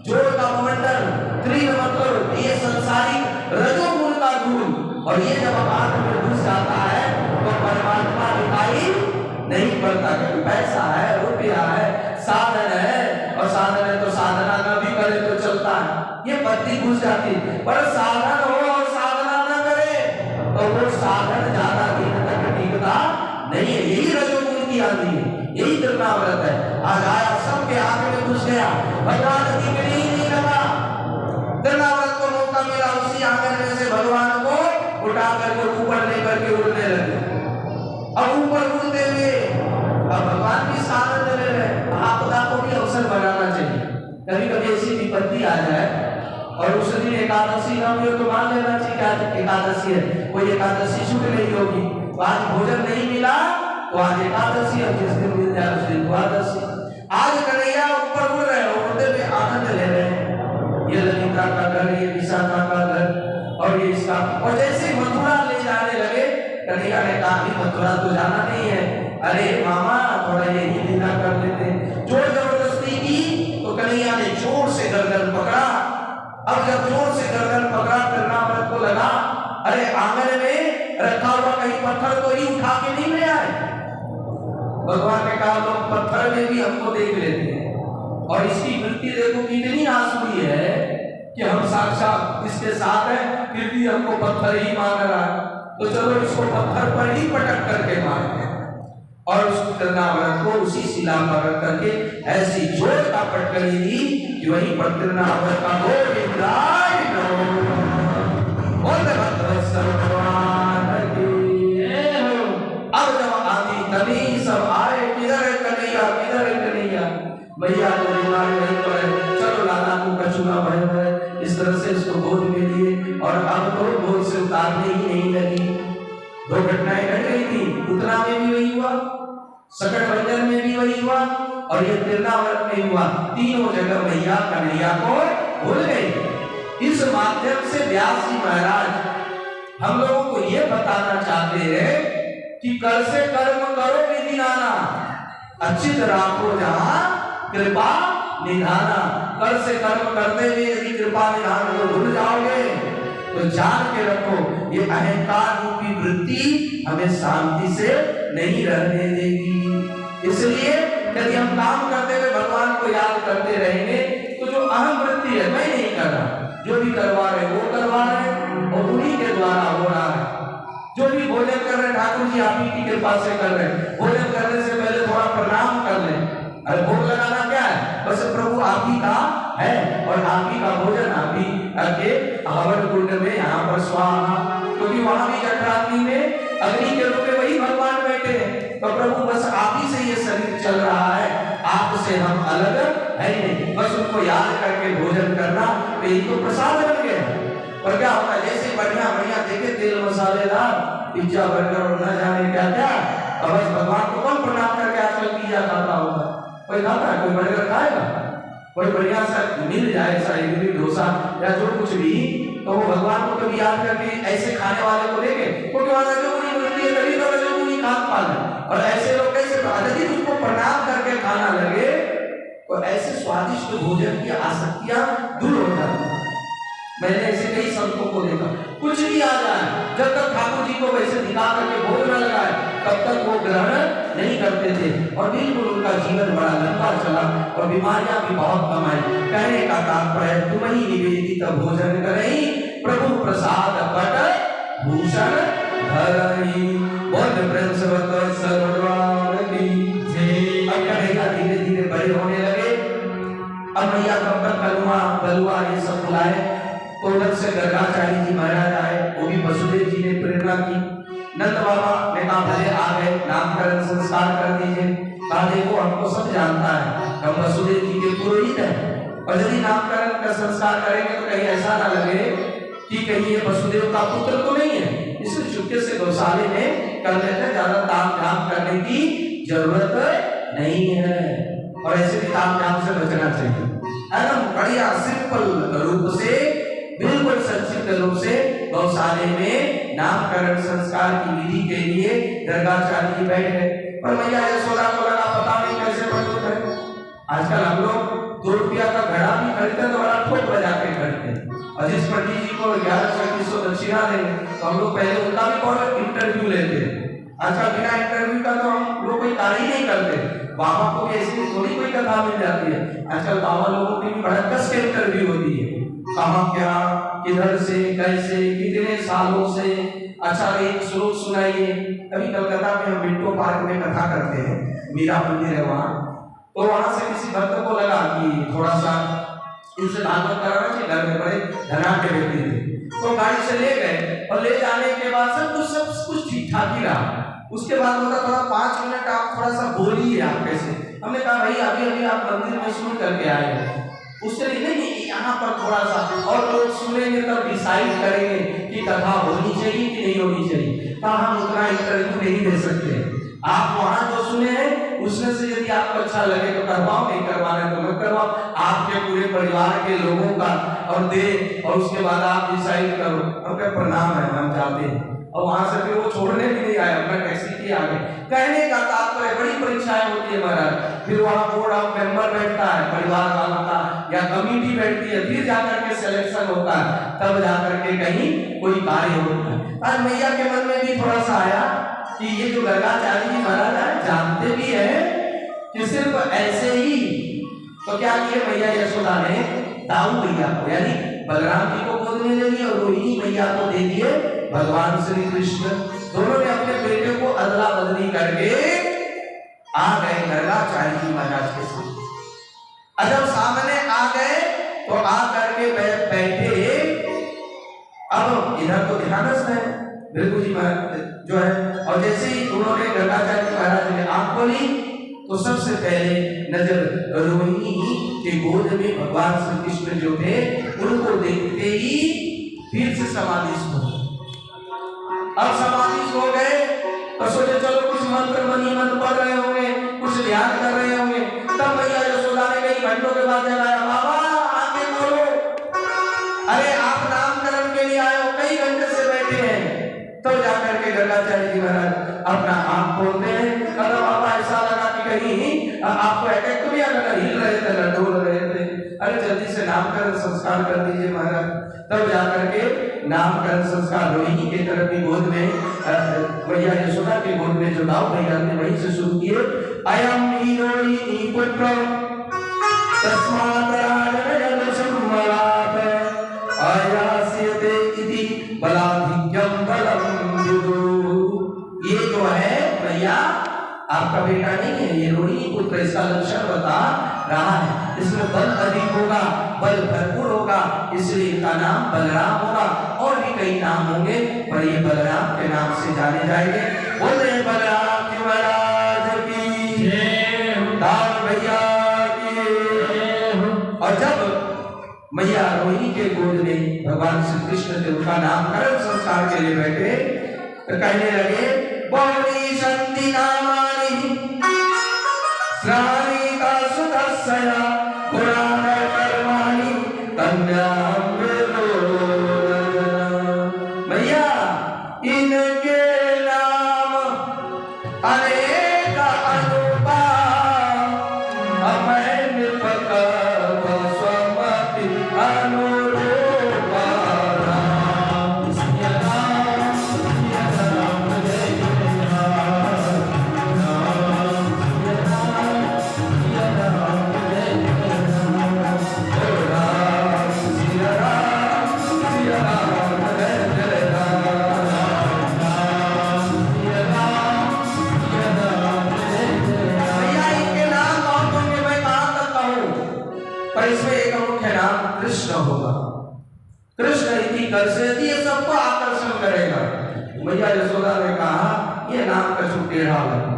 जोर का मंडल, त्रिन मतलब ये संसारिक रजोगुण का धूल। और ये जब आंख में घुस जाता है तो परमात्मा दिखाई नहीं पड़ता, क्योंकि पैसा है, रुपया है, साधन है, और साधन है तो साधना न भी करे तो चलता है। ये बत्ती घुस जाती, पर साधन हो और साधना न करे तो वो साधन ज्यादा दिन तक टिकता नहीं है। यही रजोगुण की आंधी है, यही तिरनावत है। आज आया सबके आंख में घुस गया, भगवान की कहीं नहीं लगा। तिरनावत को मौका मिला, उसी आंगन में से भगवान को उठा करके ऊपर लेकर के उड़ने लगे। अब ऊपर उड़ते हुए अब भगवान भी साथ ले रहे। आपदा को भी अवसर बनाना चाहिए। कभी कभी ऐसी विपत्ति आ जाए और उस दिन एकादशी ना हो तो मान लेना चाहिए कि आज एकादशी है, कोई एकादशी छूट नहीं होगी, तो आज भोजन नहीं मिला तो आज एकादशी, और जिस दिन मिल जाए उस दिन द्वादशी। आज कन्हैया ऊपर उड़ रहे, उड़ते हुए आनंद ले रहे हैं। ये ललिता का घर, ये विशाखा का घर, और ये इसका। और जैसे मथुरा ले जाने लगे, कन्हैया ने कहा मथुरा तो जाना नहीं है, अरे मामा थोड़ा ये लीला कर लेते। जोर जबरदस्ती की तो कन्हैया ने जोर से गर्दन पकड़ा। अब जब जोर से गर्दन पकड़ा, तिरनावत को लगा अरे आंगन में रखा हुआ कहीं पत्थर तो ही उठा के नहीं ले आए। भगवान ने कहा लोग पत्थर में भी हमको देख लेते हैं, और इसकी वृत्ति देखो कितनी आंसुई है कि हम साक्षात इसके साथ हैं, फिर भी हमको पत्थर ही मांग रहा है, तो चलो इसको पत्थर पर ही पटक करके मारते हैं। और उस तिरनावत को उसी शिला पर रख करके ऐसी जोर का पटकनी दी कि वहीं पर तिरनावत का अब जब आंधी तभी सब आए, किधर है कन्हैया, किधर है कन्हैया। मैया को बीमारी नहीं पड़े, चलो लाला को कछुआ भय, इस तरह से इसको गोद में लिए। और अब तो गोद से उतारने ही नहीं लगी। दो घटनाएं घट गई थी, उतना में भी वही हुआ, सकट भंजन में भी वही हुआ, और ये तिरनावत में हुआ। तीनों जगह मैया कन्हैया को भूल गई। इस माध्यम से व्यास जी महाराज हम लोगों को ये बताना चाहते हैं कि कर से कर्म करो विधि नाना, अचित राखो जहां कृपा निधाना। कर से कर्म करते हुए यदि कृपा निधान को भूल जाओगे तो जान के रखो ये अहंकार रूपी वृत्ति हमें शांति से नहीं रहने देगी। इसलिए यदि हम काम करते हुए भगवान को याद करते रहेंगे तो जो अहम वृत्ति है, मैं नहीं कर रहा, जो भी करवा रहे वो करवा रहे और उन्हीं के द्वारा हो रहा है। जो भी भोजन कर रहे ठाकुर जी आप ही की कृपा से कर रहे हैं। भोजन करने से पहले थोड़ा प्रणाम कर लें। अरे भोग लगाना क्या है, बस प्रभु आप ही का है और आप ही का भोजन आप ही के हवन कुंड में यहाँ पर स्वाहा, क्योंकि वहां भी जठराग्नि में अग्नि के रूप में वही भगवान बैठे हैं। तो प्रभु बस आप ही से ये शरीर चल रहा है, आपसे हम अलग है नहीं, बस उनको याद करके भोजन करना, तो यही तो प्रसाद बन गया। और क्या होता है, जैसे बढ़िया बढ़िया देखे तेल मसालेदार पिज्जा बर्गर और न जाने क्या क्या, और बस भगवान को कौन प्रणाम करके आजकल पिज्जा खाता होगा, कोई खाता है, कोई बर्गर खाएगा, कोई बढ़िया सा मिल जाए सा इडली डोसा या जो कुछ भी, तो वो भगवान को कभी याद करके ऐसे खाने वाले को देखे, क्योंकि वहां जो उन्हीं मिलती है तभी तो जो उन्हीं खाद पाले। और ऐसे लोग कैसे, यदि उसको प्रणाम करके खाना लगे तो ऐसे स्वादिष्ट भोजन की आसक्तियां दूर हो जाती। मैंने ऐसे कई संतों को देखा, कुछ भी आ जाए, जब तक ठाकुर जी को वैसे दिखा करके भोग न लगाए तब तक वो ग्रहण नहीं करते थे और बिल्कुल उनका जीवन बड़ा लंबा चला और बीमारियां भी बहुत कम आई। कहने का तात्पर्य तुम ही निवेदित भोजन करई प्रभु प्रसाद पट भूषण धरई। बोल प्रेम से बता सर्वभगवान की जय। अब कन्हैया धीरे धीरे बड़े होने लगे। अब मैया कब तक कलुआ बलुआ ये सब बुलाए तो उधर से गर्गाचार्य जी महाराज आए, वो भी वसुदेव जी ने प्रेरणा की। नंद बाबा ने कहा भले आ गए, नामकरण संस्कार कर दीजिए। कहा देखो हमको सब जानता है, हम वसुदेव जी के पुरोहित हैं और यदि नामकरण का संस्कार करेंगे तो कहीं ऐसा ना लगे कि कहीं ये वसुदेव का पुत्र तो नहीं है, इसलिए चुपके से गौशाले में कर लेते हैं, ज्यादा ताम झाम करने की जरूरत नहीं है और ऐसे भी ताम झाम से बचना चाहिए। एकदम बढ़िया सिंपल रूप से, बिल्कुल संक्षिप्त रूप से गौशाले में नामकरण संस्कार की विधि के लिए गर्गाचार्य जी बैठ गए। पर मैया यशोदा को लगा पता नहीं कैसे बंद है। आजकल हम लोग 2 रुपया का घड़ा भी खरीदते तो बड़ा ठोक बजा के खरीदते। और जिस पंडित जी को 1100 दक्षिणा देंगे तो हम लोग पहले उनका भी बहुत इंटरव्यू लेते हैं। आजकल बिना इंटरव्यू का तो हम लोग कोई कार्य ही नहीं करते। बाबा को भी ऐसी थोड़ी कोई कथा मिल जाती है, आजकल बाबा लोगों की भी बड़ा कस के इंटरव्यू होती है। कहाँ क्या, किधर से, कैसे, कितने सालों से, अच्छा एक श्लोक सुनाइए। अभी कलकत्ता में हम मिंटो पार्क में कथा करते हैं, मीरा मंदिर है वहाँ, तो वहाँ से किसी भक्त को लगा कि थोड़ा सा इनसे भागवत कराना चाहिए, घर में बड़े धनाढ्य व्यक्ति थे, तो गाड़ी से ले गए और ले जाने के बाद सब कुछ ठीक ठाक ही रहा। उसके बाद बोला थोड़ा 5 मिनट आप थोड़ा सा बोलिए आप कैसे। हमने कहा भाई अभी आप मंदिर में सुन करके आए हो, उससे नहीं यहाँ पर थोड़ा सा और लोग सुनेंगे तब डिसाइड करेंगे कि कथा होनी चाहिए कि नहीं होनी चाहिए। तो हम उतना इंटरव्यू नहीं दे सकते। आप वहाँ जो सुने हैं उसमें से यदि आपको अच्छा लगे तो करवाओ, नहीं करवाना तो मत करवाओ, आपके पूरे परिवार के लोगों का और दे और उसके बाद आप डिसाइड करो। हमका प्रणाम है, हम जाते हैं। और वहां से फिर वो छोड़ने भी नहीं आया, अपना टैक्सी के आगे। कहने का तात्पर्य बड़ी परीक्षाएं होती है महाराज। फिर वहाँ बोर्ड ऑफ मेंबर बैठता है परिवार वालों का या कमेटी बैठती है, फिर जाकर के सिलेक्शन होता है, तब जाकर के कहीं कोई कार्य होता है। आज मैया के मन में भी थोड़ा सा आया कि ये जो गर्गाचार्य जी महाराज है जानते भी है कि सिर्फ ऐसे ही, तो क्या किए मैया यशोदा ने दाऊ मैया को यानी बलराम जी को गोद में ले लिया और रोहिणी मैया को दे दिए भगवान श्री कृष्ण। दोनों ने अपने बेटे को अदला बदली करके आ गए गर्गाचार्य जी महाराज के साथ। जब सामने आ गए तो आ करके बैठे। अब इधर तो ध्यानस्थ है बिल्कुल जी महाराज जो है, और जैसे ही उन्होंने गर्गाचार्य जी महाराज ने आंख खोली तो सबसे पहले नजर रोहिणी के गोद में भगवान श्री कृष्ण जो थे उनको देखते ही फिर से समाधिस्थ हो। अब समाधिस्थ हो गए तो सोचे चलो कुछ मंत्र मनी मंत्र पढ़ रहे होंगे, कुछ ध्यान कर रहे होंगे। तब मैया यशोदा ने कई घंटों के बाद जगाया, बाबा आगे बोलो, अरे आप नामकरण के लिए आए हो, कई घंटे से बैठे हैं। तो जाकर के गर्गाचार्य जी महाराज अपना आंख खोलते हैं। अगर बाबा ऐसा लगा कि कहीं आपको अटैक तो नहीं आ रहा, हिल रहे थे न डोल रहे थे, अरे जल्दी से नामकरण संस्कार कर दीजिए महाराज। तब जाकर के नामकरण संस्कार रोहिणी के तरफ की गोद में मैया यशोदा के गोद में जो दाऊ मैया ने वहीं से शुरू किए। अयम ही रोहिणी पुत्र तस्मात् राजन संवरात आयास्यते इति बलाधिक्यम बलम विदु। ये जो है मैया आपका बेटा नहीं है, ये रोहिणी पुत्र, इसका लक्षण बता रहा है। इसमें बल अधिक होगा, बल भरपूर होगा, इसलिए इनका नाम बलराम होगा। और भी कई नाम होंगे पर ये बलराम के नाम से जाने जाएंगे। बोले बलराम जी महाराज की जय, दाऊ भैया की जय। और जब मैया रोहिणी के गोद में भगवान श्री कृष्ण के उनका नामकरण संस्कार के लिए बैठे तो कहने लगे, बौरी संति नामानि श्रावणी का सुदर्शया पुराण कर्माणि कन्याम भैया इनके नाम अनेक अनुपा अमय निपक स्वमति अनुरूपा। मैया यशोदा ने कहा ये नाम का टेढ़ा लगा।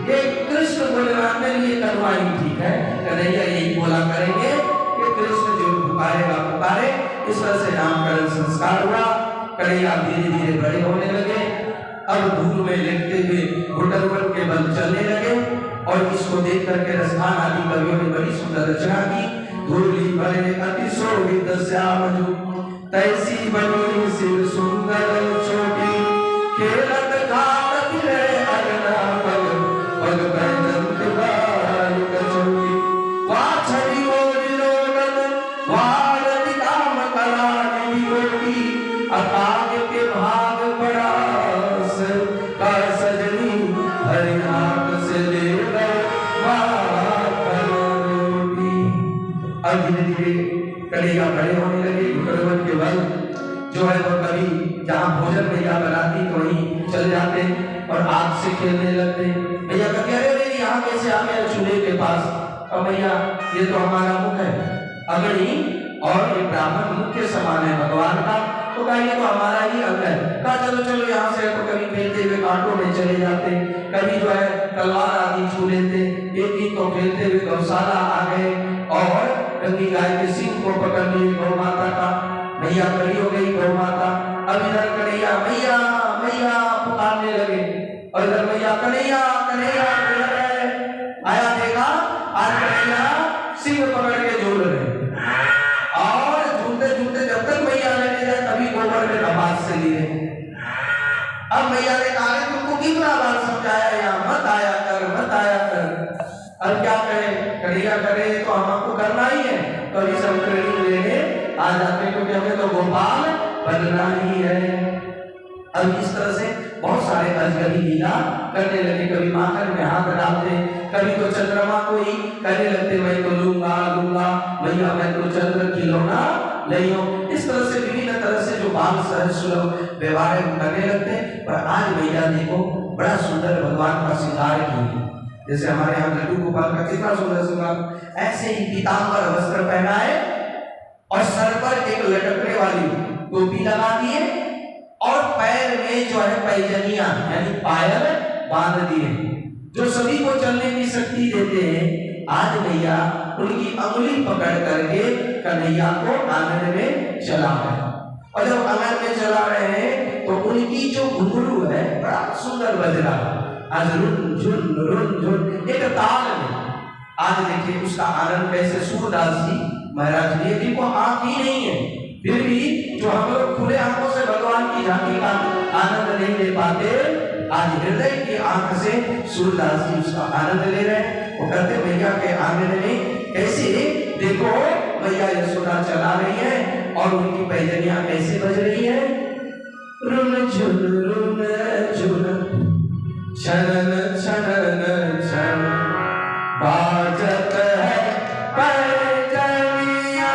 ये कृष्ण बोले मेरे लिए करवाई ठीक है, कन्हैया यही बोला करेंगे कि कृष्ण जो पुकारेगा पुकारे। इस तरह से नामकरण संस्कार हुआ। कन्हैया धीरे धीरे बड़े होने लगे। अब धूल में लेटते हुए घुटन के बल चलने लगे और इसको देख करके रसखान आदि कवियों ने बड़ी सुंदर रचना की। धूली बने अति शोभित श्याम तैसी बनी सिर सुंदर छोटी खेलत गावत रहे अगना पग पग बैजंत बालिक छोटी वाछड़ी ओलिलोलन वारति काम करानी विगोटी अकाग के भाग पड़ास का सजनी हरि हाथ से ले गए रोटी। अब धीरे धीरे कन्हैया बड़े होने लगे। घुटन के बल जो है वो कभी जहाँ भोजन मैया बनाती तो वहीं चले जाते और आग से खेलने लगते। मैया कहते अरे यहाँ कैसे आ गए चूल्हे के पास? और मैया ये तो हमारा मुख है अग्नि और ये ब्राह्मण मुख के समान है भगवान का, तो कहा ये तो हमारा ही अंग है। कहा चलो चलो यहाँ से। तो कभी खेलते हुए कांटों में चले जाते, कभी जो है तलवार आदि छू लेते। एक दिन तो खेलते हुए गौशाला आ गए और रंगी गाय के सींग को पकड़ लिए गौ माता का। मैया खड़ी हो गई गौ माता। अब इधर कन्हैया मैया मैया पुकारने लगे और इधर मैया कन्हैया कन्हैया आया। देखा आज कन्हैया सिंह पकड़ के झूल रहे और झूलते झूलते जब तक मैया लेने जाए तभी गोबर में नमाज से लिए। अब मैया ने कहा तुमको कितना बार समझाया या मत आया कर मत आया कर। अब क्या करें? कन्हैया करे तो हमको करना ही है, तो इस ट्रेनिंग लेने आ जाते क्योंकि हमें तो गोपाल बनना ही है। अब इस तरह से बहुत सारे अजगरी लीला करने लगे। कभी माखन में हाथ डालते, कभी तो चंद्रमा को ही कहने लगते मैं तो लूंगा लूंगा मैया मैं तो चंद्र खिलौना नहीं हूं। इस तरह से विभिन्न तरह से जो बाल सहज व्यवहार करने लगते। पर आज मैया देखो बड़ा सुंदर भगवान का श्रृंगार की, जैसे हमारे यहाँ लड्डू गोपाल का कितना सुंदर श्रृंगार। ऐसे ही पीतांबर वस्त्र पहनाए और सर पर एक लटकने वाली टोपी लगा दिए और पैर में जो है पैजनिया यानी पायल बांध दिए, जो सभी को चलने की शक्ति देते हैं। आज मैया उनकी अंगुली पकड़ करके कन्हैया को आंगन में चला रहे और जब आंगन में चला रहे हैं तो उनकी जो घुंघरू है बड़ा सुंदर बज रहा। आज रुन झुन एक ताल में। आज देखिए उसका आनंद कैसे सूरदास जी महाराज जी जिनको आंख ही नहीं है फिर भी जो हम लोग खुले आंखों से भगवान की झांकी का आनंद नहीं ले पाते, आज हृदय की आंख से सूरदास जी उसका आनंद ले रहे हैं। वो कहते मैया के आंगन में कैसे देखो मैया यशोदा चला रही है और उनकी पैजनियां कैसे बज रही है। रुन झुन छनन छनन छन बाजत है पैजनिया।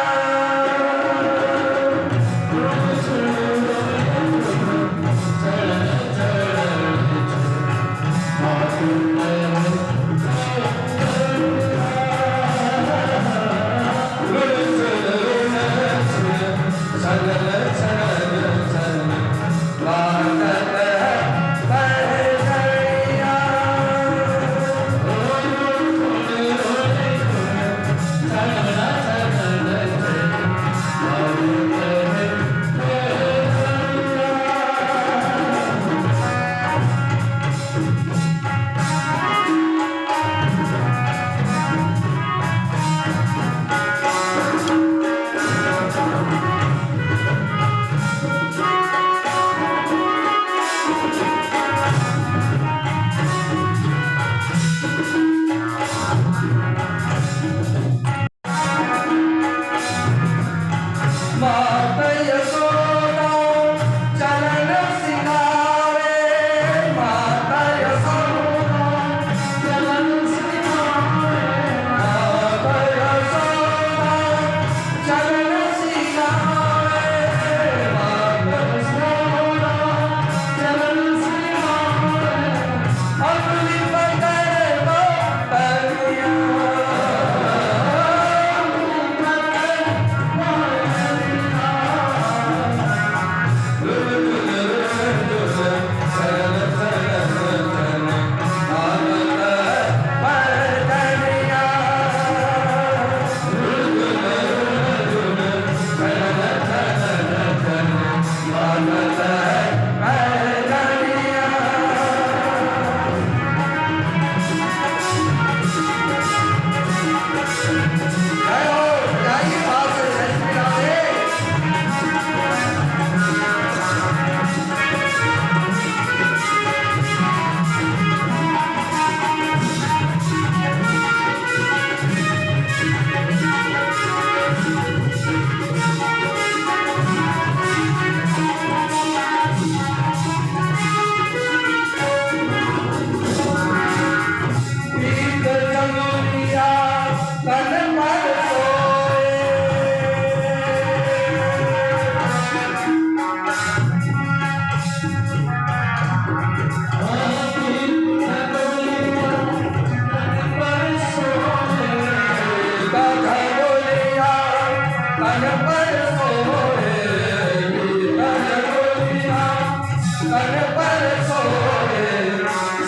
कर पर सोए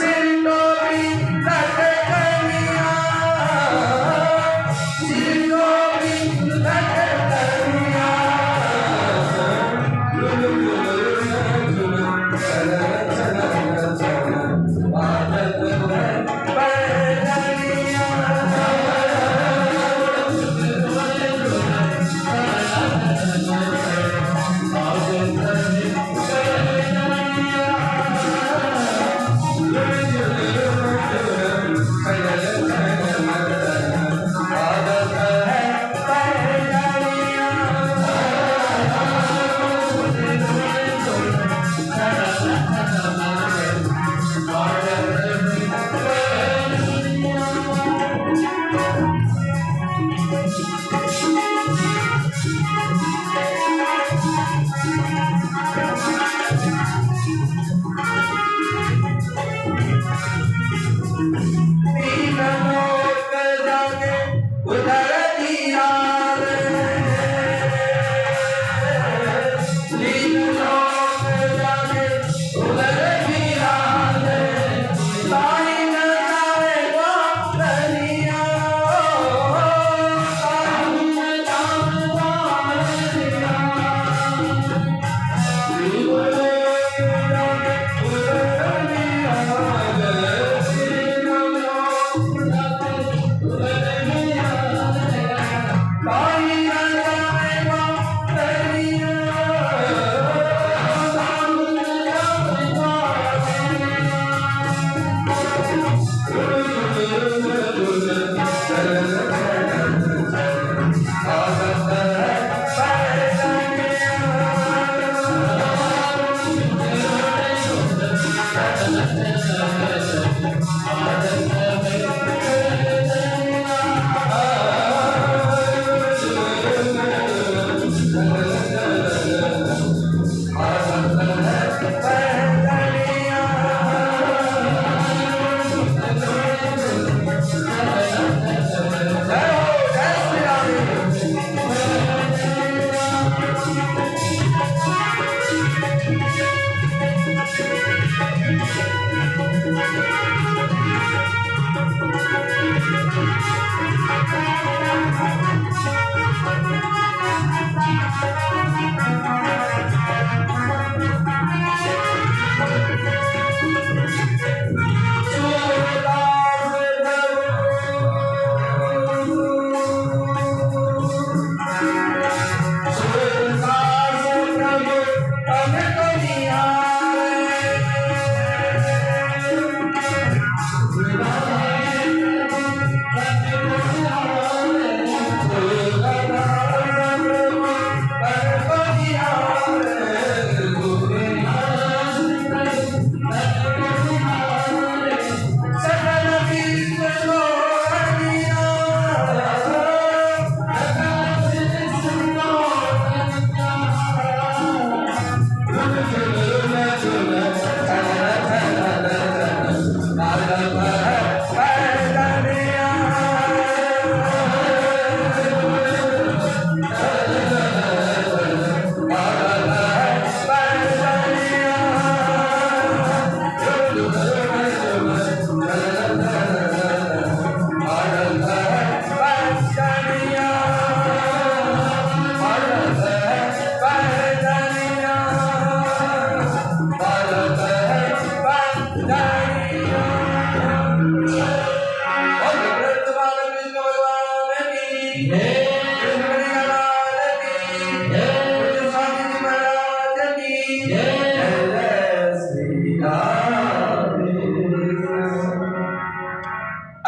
सिंदूरी लटकनिया सिंदूरी लटकनिया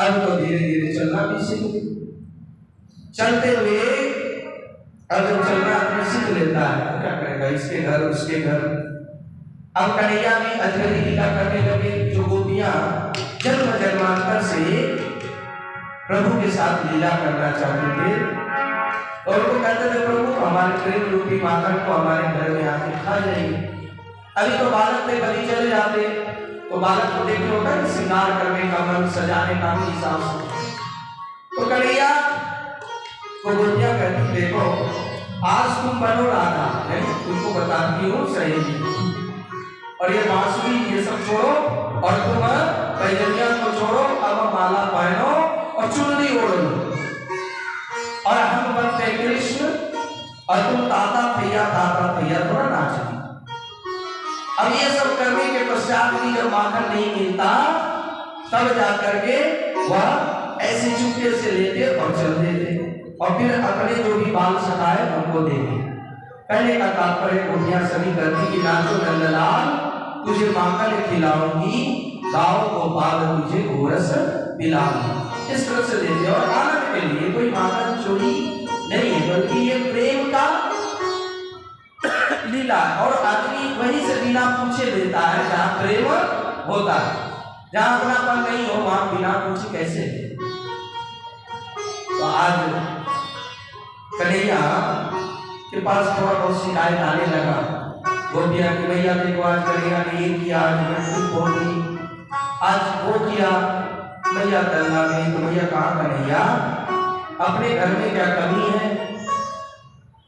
अब तो धीरे धीरे चलना भी सीख, चलते हुए अगर चलना आदमी सीख लेता है क्या करेगा, इसके घर उसके घर। अब कन्हैया भी अजगरी लीला करने लगे, जो गोपियां जन्म जन्मांतर से प्रभु के साथ लीला करना चाहते थे और वो कहते थे प्रभु हमारे प्रेम रूपी माखन को हमारे घर में आके खा जाएंगे। अभी तो बालक पे कभी चले जाते तो बालक को देखते होता है श्रृंगार करने का, मन सजाने का भी हिसाब से। तो कन्हैया को गोपियां कहती देखो आज तुम बनो राधा, मैं तुमको बताती हूँ सही। और ये बांसुरी ये सब छोड़ो और तुम पैजनिया को छोड़ो, अब माला पहनो और चुनरी ओढ़ लो और हम बनते कृष्ण और तुम ताता थैया थोड़ा नाच दी। अब ये सब करने के पश्चात भी जब माखन नहीं मिलता तब जाकर के वह ऐसे चुपके से लेते और चलते थे और फिर अपने जो भी बाल सखाए उनको देते। कहने का तात्पर्य गोपियां सभी करती कि नाचो नंदलाल तुझे माखन खिलाऊंगी, गाओ गोपाल तुझे गोरस पिलाऊंगी। इस तरह से देते और आनंद के लिए, कोई माखन चोरी नहीं है बल्कि ये प्रेम का लीला। और आदमी वहीं से बिना पूछे देता है जहाँ प्रेम होता है। जहाँ अपनापन नहीं हो वहां बिना पूछे कैसे। तो आज कन्हैया के पास थोड़ा बहुत शिकायत आने लगा गोपिया की, भैया देखो आज कन्हैया ने ये किया, आज घंटी फोड़ दी, आज वो किया। भैया दंगा गई तो भैया कहा कन्हैया अपने घर में क्या कमी है।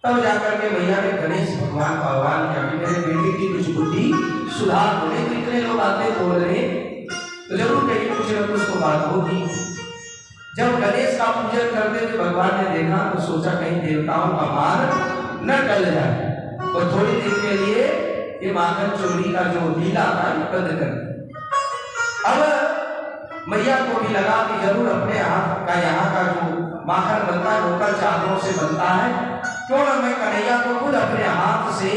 तब जाकर के भैया ने गणेश भगवान का आह्वान किया कि मेरे बेटे की कुछ बुद्धि सुधार होने। तो इतने लोग आते बोल रहे तो जरूर कहीं कुछ न कुछ तो बात होगी। जब गणेश का पूजन करते हुए भगवान ने देखा तो सोचा कहीं देवताओं का मार न टल जाए, तो थोड़ी देर के लिए ये माखन चोरी का जो लीला था बंद कर। अब मैया को भी लगा कि जरूर अपने हाथ का यहाँ का जो माखन बनता है लोकल चादरों से बनता है, क्यों ना मैं कन्हैया को खुद अपने हाथ से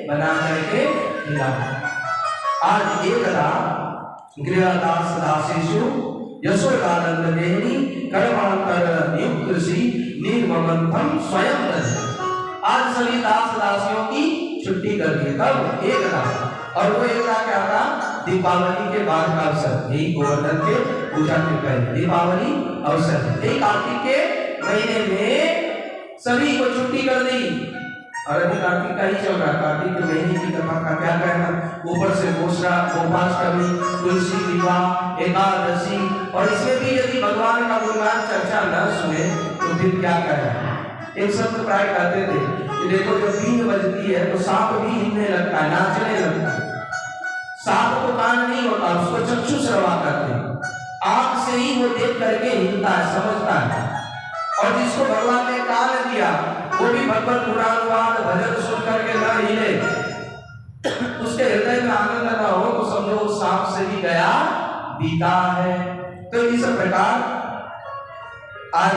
बना करके खिलाऊं। आज एकदा गृहदास दासेषु यशोदानंद देहनी कर्मांतर नियुक्त श्री निर्ममंथम स्वयं दर्शन। आज सभी दास दासियों की छुट्टी कर दी। कब? एकदा। और वो एकदा क्या था? दीपावली के बाद का अवसर, यही गोवर्धन के पूजा के पहले दीपावली अवसर, यही कार्तिक के महीने में सभी को छुट्टी कर दी। और अभी कार्तिक का ही चल रहा, कार्तिक के महीने की कथा का क्या कहना। ऊपर से गोपाष्टमी, तुलसी विवाह, एकादशी, और इसमें भी यदि भगवान का गुणगान चर्चा न सुने तो फिर क्या करें। एक संत प्राय कहते थे कि देखो जब 3 बजती है तो सांप भी हिलने लगता है, नाचने लगता है। सांप को कान नहीं होता, उसको चक्षु श्रवा करते, आंख से ही वो देख करके हिलता है, समझता है। और जिसको भगवान ने कान दिया वो भी भगवत गुणानुवाद भजन सुन करके न हिले, उसके हृदय में आनंद न हो तो समझो उस सांप से भी गया बीता है। तो इस प्रकार आज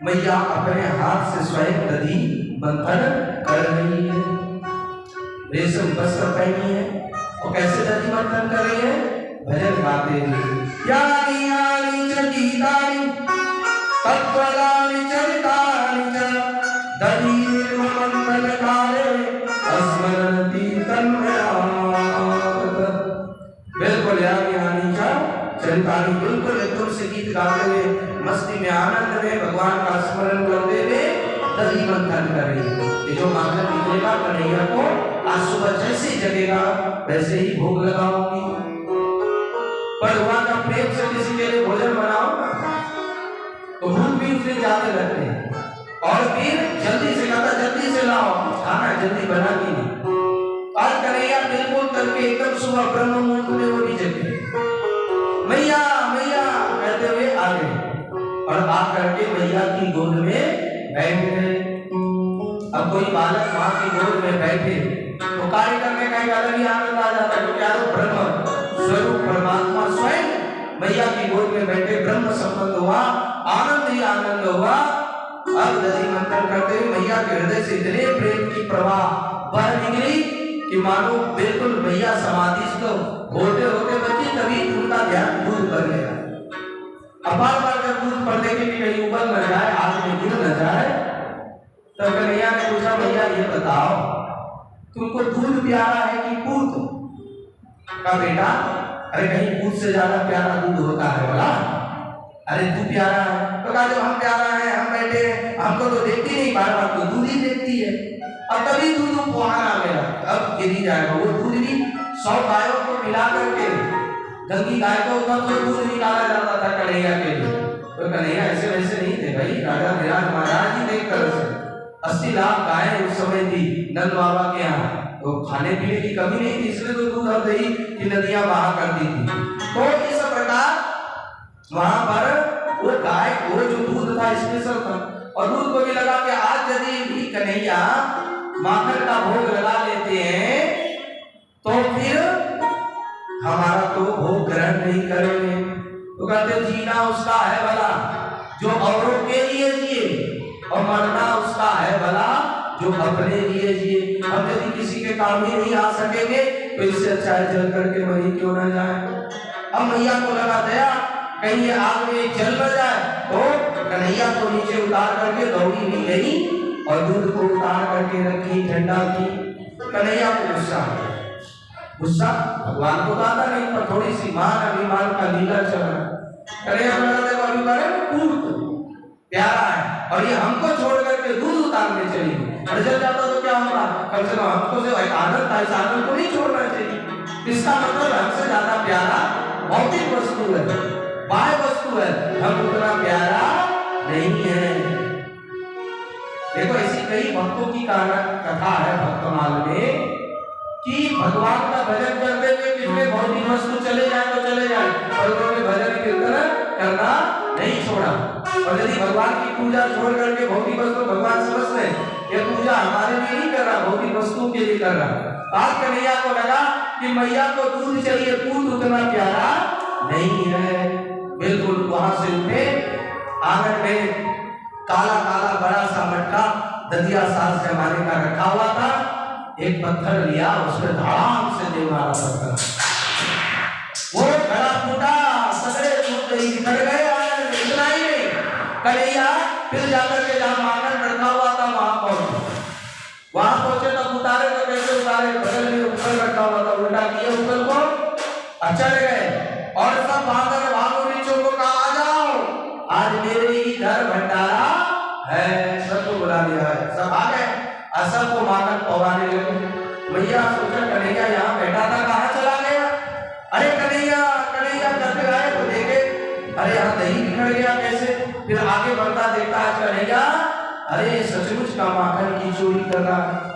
मैया अपने हाथ से स्वयं नदी मंथन कर रही है, रेशम वस्त्र पहनी है और कैसे नदी मंथन कर रही है? भजन गाते हुए। यानी यानी चीतानी तत्वलानि चरितानि च दधि निर्ममंथन काले अस्मरन्ति तन्मयात्। बिल्कुल यानी चरितानि, बिल्कुल एकदम से गीत गाते हुए मस्ती में आनंद में भगवान का स्मरण करते हुए दधि मंथन कर रही है। ये जो माखन निकलेगा कन्हैया को आज सुबह जैसे ही जगेगा वैसे ही भोग लगाऊंगी। पर भगवान का प्रेम से किसी के लिए भोजन बनाओ तो भूख भी उससे ज्यादा लगते हैं। और फिर जल्दी से कहता जल्दी से लाओ, खाना जल्दी बना के नहीं। आज कन्हैया बिल्कुल करके एकदम सुबह ब्रह्म मुहूर्त में वो भी जगे, मैया मैया कहते हुए आ गए और आ करके मैया की गोद में बैठ गए। अब कोई बालक माँ की गोद में बैठे तो कार्य करने का एक अलग ही आनंद आ जाता है, क्योंकि आज ब्रह्म स्वरूप परमात्मा स्वयं मैया की गोद में बैठे, ब्रह्म संबंध हुआ, आनंद ही आनंद हुआ। अब दधि मंथन करते हुए मैया के हृदय से इतने प्रेम की प्रवाह बह निकली कि मानो बिल्कुल मैया समाधिस्थ होते होते बच्चे तभी उनका ध्यान दूध पर गया। अब बार बार जब दूध पर देखे कि कहीं उबल न जाए, आग में गिर न जाए, तो कन्हैया ने पूछा भैया ये बताओ तुमको दूध प्यारा है कि पूत? का बेटा अरे कहीं पूत से ज्यादा प्यारा दूध होता है बोला। अरे तू प्यारा है तो कहा जब हम प्यारा है, हम बैठे हमको तो देखती नहीं, बार बार तो दूध ही देखती है। अब तभी दूध वहां आ गया, अब गिरी जाएगा वो दूध भी 100 गायों को मिला करके गंगी गाय को उतना तो दूध निकाला जाता था कन्हैया के लिए। तो कन्हैया ऐसे वैसे नहीं थे भाई, राजा धीराज महाराज ही देख कर 80 लाख गायें उस समय थी नंद बाबा के यहाँ, तो खाने पीने की कमी नहीं थी, इसलिए तो दूध और दही की नदियां बहा करती थी। तो इस प्रकार वहां पर वो गाय वो जो दूध था स्पेशल था, और दूध को भी लगा कि आज यदि कन्हैया माखन का भोग लगा लेते हैं तो फिर हमारा तो भोग ग्रहण नहीं करेंगे। तो कहते जीना उसका है भला जो औरों के लिए जिए, और मरना उसका है भला जो अपने लिए जिए। हम यदि किसी के काम ही नहीं आ सकेंगे तो इससे अच्छा है जल करके वही क्यों ना जाए। अब मैया को लगा दया कहीं ये आग में जल न जाए, तो कन्हैया को नीचे उतार करके दौड़ी भी गई और दूध को उतार करके रखी, ठंडा की। कन्हैया को गुस्सा भगवान को आता नहीं, पर थोड़ी सी मान अभिमान का लीला चल रहा है। कन्हैया को लगा देखो अभी पूत प्यारा है और ये हमको छोड़ करके दूध उतारने चली, और जल जाता तो क्या होगा, कम से कम हमको जो एक आदत था इस आदत को नहीं छोड़ना चाहिए। इसका मतलब हमसे ज्यादा प्यारा भौतिक वस्तु है, बाह्य वस्तु है, हम उतना प्यारा नहीं है। देखो ऐसी कई भक्तों की कथा है भक्तमाल में कि भगवान का भजन करते हुए कितने भौतिक वस्तु चले जाए तो चले जाए, और उन्होंने भजन कीर्तन करना नहीं छोड़ा। और यदि भगवान की पूजा छोड़ करके भौतिक वस्तु, भगवान समझ रहे ये पूजा हमारे लिए नहीं कर रहा, भौतिक वस्तुओं के लिए कर रहा। आज कन्हैया को लगा कि मैया को दूध चाहिए, दूध उतना प्यारा नहीं है। बिल्कुल वहां से उठे, आंगन में काला काला बड़ा सा मटका ददिया सास जमाने का रखा हुआ था, एक पत्थर लिया, उसमें धड़ाम से दे मारा पत्थर, वो घड़ा फूटा, सगड़े फूट गई, बिखर गए आंगन में। इतना ही नहीं, कन्हैया फिर जाकर के जहां माखन रखा हुआ था वहां पहुंचे तब उतारे तो कैसे उतारे, बगल में उखल रखा हुआ था, उल्टा किए उखल को, चढ़ गए और सब भागर भागो नीचों को कहा आ जाओ, आज मेरे ही घर भंडारा है, सबको बुला लिया है। सब आ गए, सबको माखन पवाने लगे। मैया सोचा कन्हैया यहाँ बैठा था कहाँ चला गया, अरे कन्हैया कन्हैया करते आए तो देखे अरे यहाँ दही बिखर गया कैसे। फिर आगे बढ़ता देखता है कन्हैया अरे सचमुच का माखन की चोरी कर रहा है,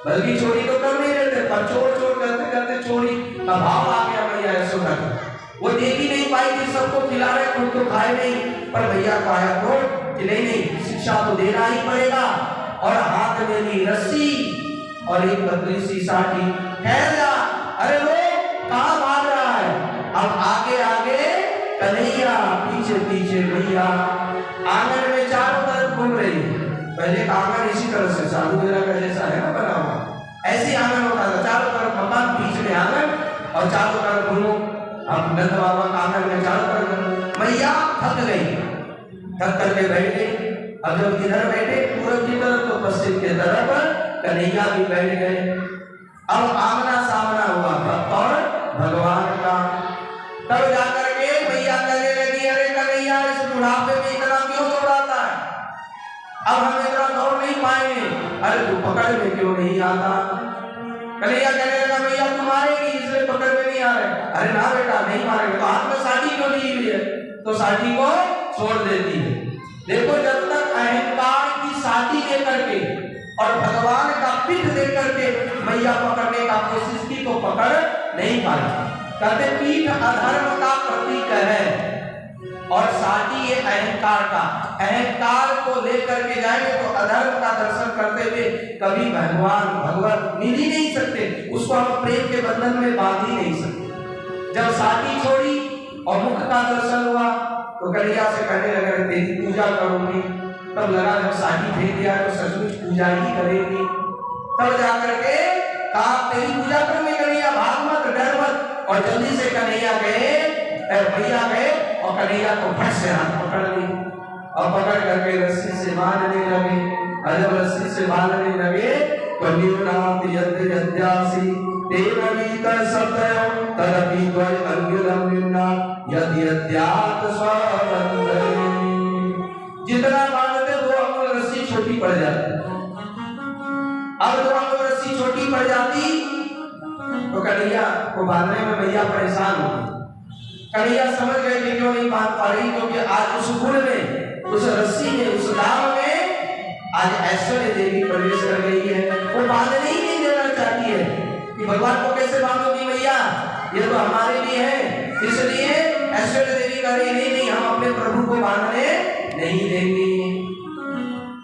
बल्कि चोरी तो कर नहीं रहते पर चोर चोर करते करते चोरी का भाव आ गया मैया यशोदा का। वो देख ही नहीं पाई कि सबको खिला रहे, खुद तो खाए नहीं, पर भैया को आया तो कि नहीं शिक्षा तो देना ही पड़ेगा। और हाथ में ली रस्सी और एक पतली सी साठी, ठहर जा, अरे वो कहाँ भाग रहा है। अब आगे आगे कन्हैया, पीछे पीछे भैया, आंगन में चारों तरफ घूम रही है। पहले का आंगन इसी तरह से साधु मेरा का जैसा है ना बना हुआ, ऐसे आंगन होता था, चारों तरफ मकान, बीच में आंगन और चारों तरफ घूमो। अब नंद बाबा का आंगन में चारों तरफ, मैया थक गई, थक करके बैठ गई। अब जब इधर बैठे पूरब की तरफ तो पश्चिम के तरफ कन्हैया भी बैठ गए। अब आमना सामना हुआ भक्त और भगवान का। तब जाकर के मैया कहने लगी अरे कन्हैया इस बुढ़ापे में इतना क्यों दौड़ाता है, अब हम इतना दौड़ नहीं पाएंगे, अरे तू पकड़ में क्यों नहीं आता। कन्हैया कहने लगा मैया तुम मारेगी इसलिए पकड़ में नहीं आ रहे। अरे ना बेटा नहीं मारेंगे, तो हाथ में साठी क्यों ली हुई है, तो साठी को छोड़ देती है। देखो जब तक अहंकार की साठी लेकर के और भगवान का पीठ देकर के मैया पकड़ने का कोशिश की तो पकड़ नहीं पाई। कहते पीठ अधर्म का प्रतीक है और साठी ये अहंकार का, अहंकार को लेकर के जाएंगे तो अधर्म का दर्शन करते हुए कभी भगवान भगवत मिल ही नहीं सकते, उसको हम प्रेम के बंधन में बांध ही नहीं सकते। जब साठी छोड़ी और मुख का दर्शन हुआ तो कन्हैया से कहने लगा तेरी पूजा करूंगी। तब लगा जब साठी फेंक दिया तो सचमुच पूजा ही करेगी। तब जाकर के कहा तेरी पूजा करूंगी कन्हैया, भाग मत डर मत। और जल्दी से कन्हैया गए, भैया गए और कन्हैया को फट से हाथ पकड़ ली और पकड़ करके रस्सी से बांधने लगे। और जब रस्सी से बांधने लगे तो न्यूनात यद्य यद्यासी तेन गीत सत्य तदपि द्वय अंगुलम न्यूनात यद्य यद्यात स्वबंधे। जितना बांधते दो अंगुल रस्सी छोटी पड़ जाती। अब दो अंगुल रस्सी छोटी पड़ जाती तो कन्हैया को बांधने में भैया परेशान हो गए। कन्हैया समझ गए कि क्यों नहीं बांध पा रही, क्योंकि आज उस गुण में, उस रस्सी में, उस दाम में आज ऐश्वर्य देवी प्रवेश कर गई है। वो बांधने ही नहीं देना चाहती है कि भगवान को कैसे मांगोगी मैया, ये तो हमारे लिए है, इसलिए ऐश्वर्य देवी का नहीं, हम अपने प्रभु को मांगने नहीं देंगे।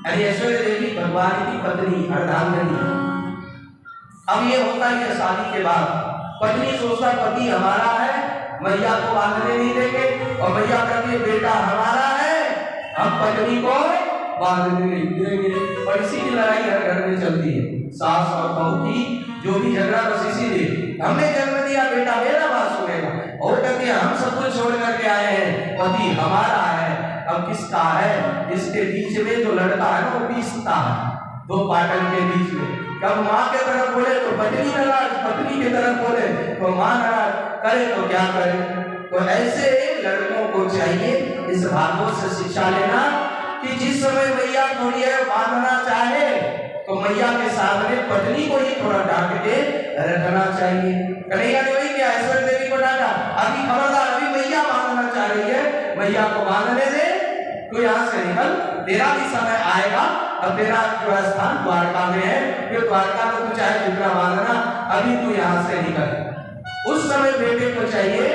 यानी ऐश्वर्य देवी भगवान की पत्नी अर्धांगिनी। अब ये होता ही है शादी के बाद, पत्नी सोचता पति हमारा है, मैया को मांगने नहीं देंगे, और मैया कहती है बेटा हमारा है, हम पत्नी को मांगने नहीं देंगे। और इसी की लड़ाई हर घर में चलती है, सास और बहू की जो भी झगड़ा बस इसीलिए, हमने जन्म दिया बेटा मेरा बात सुनेगा, और कहती है हम सब कुछ छोड़ करके आए हैं, पति हमारा है, अब किसका है। इसके बीच में जो लड़का है वो पीसता है, दो पाटन के बीच में, कब माँ के तरफ बोले तो पत्नी नाराज, पत्नी के तरफ बोले तो माँ नाराज, करे तो क्या करे। तो ऐसे लड़कों को चाहिए इस भागवत से शिक्षा लेना कि जिस समय मैया थोड़ी है बांधना चाहे तो मैया के सामने पत्नी को ही थोड़ा डांट के रखना चाहिए। कन्हैया ने वही किया, ऐश्वर्य देवी को डांटा, अभी खबरदार, अभी मैया बांधना चाह रही है, मैया को बांधने दे, तो यहाँ से निकल, तेरा भी समय आएगा, और तेरा जो स्थान द्वारका में है, फिर द्वारका में तू चाहे जितना बांधना, अभी तू यहाँ से निकल। उस समय बेटे को चाहिए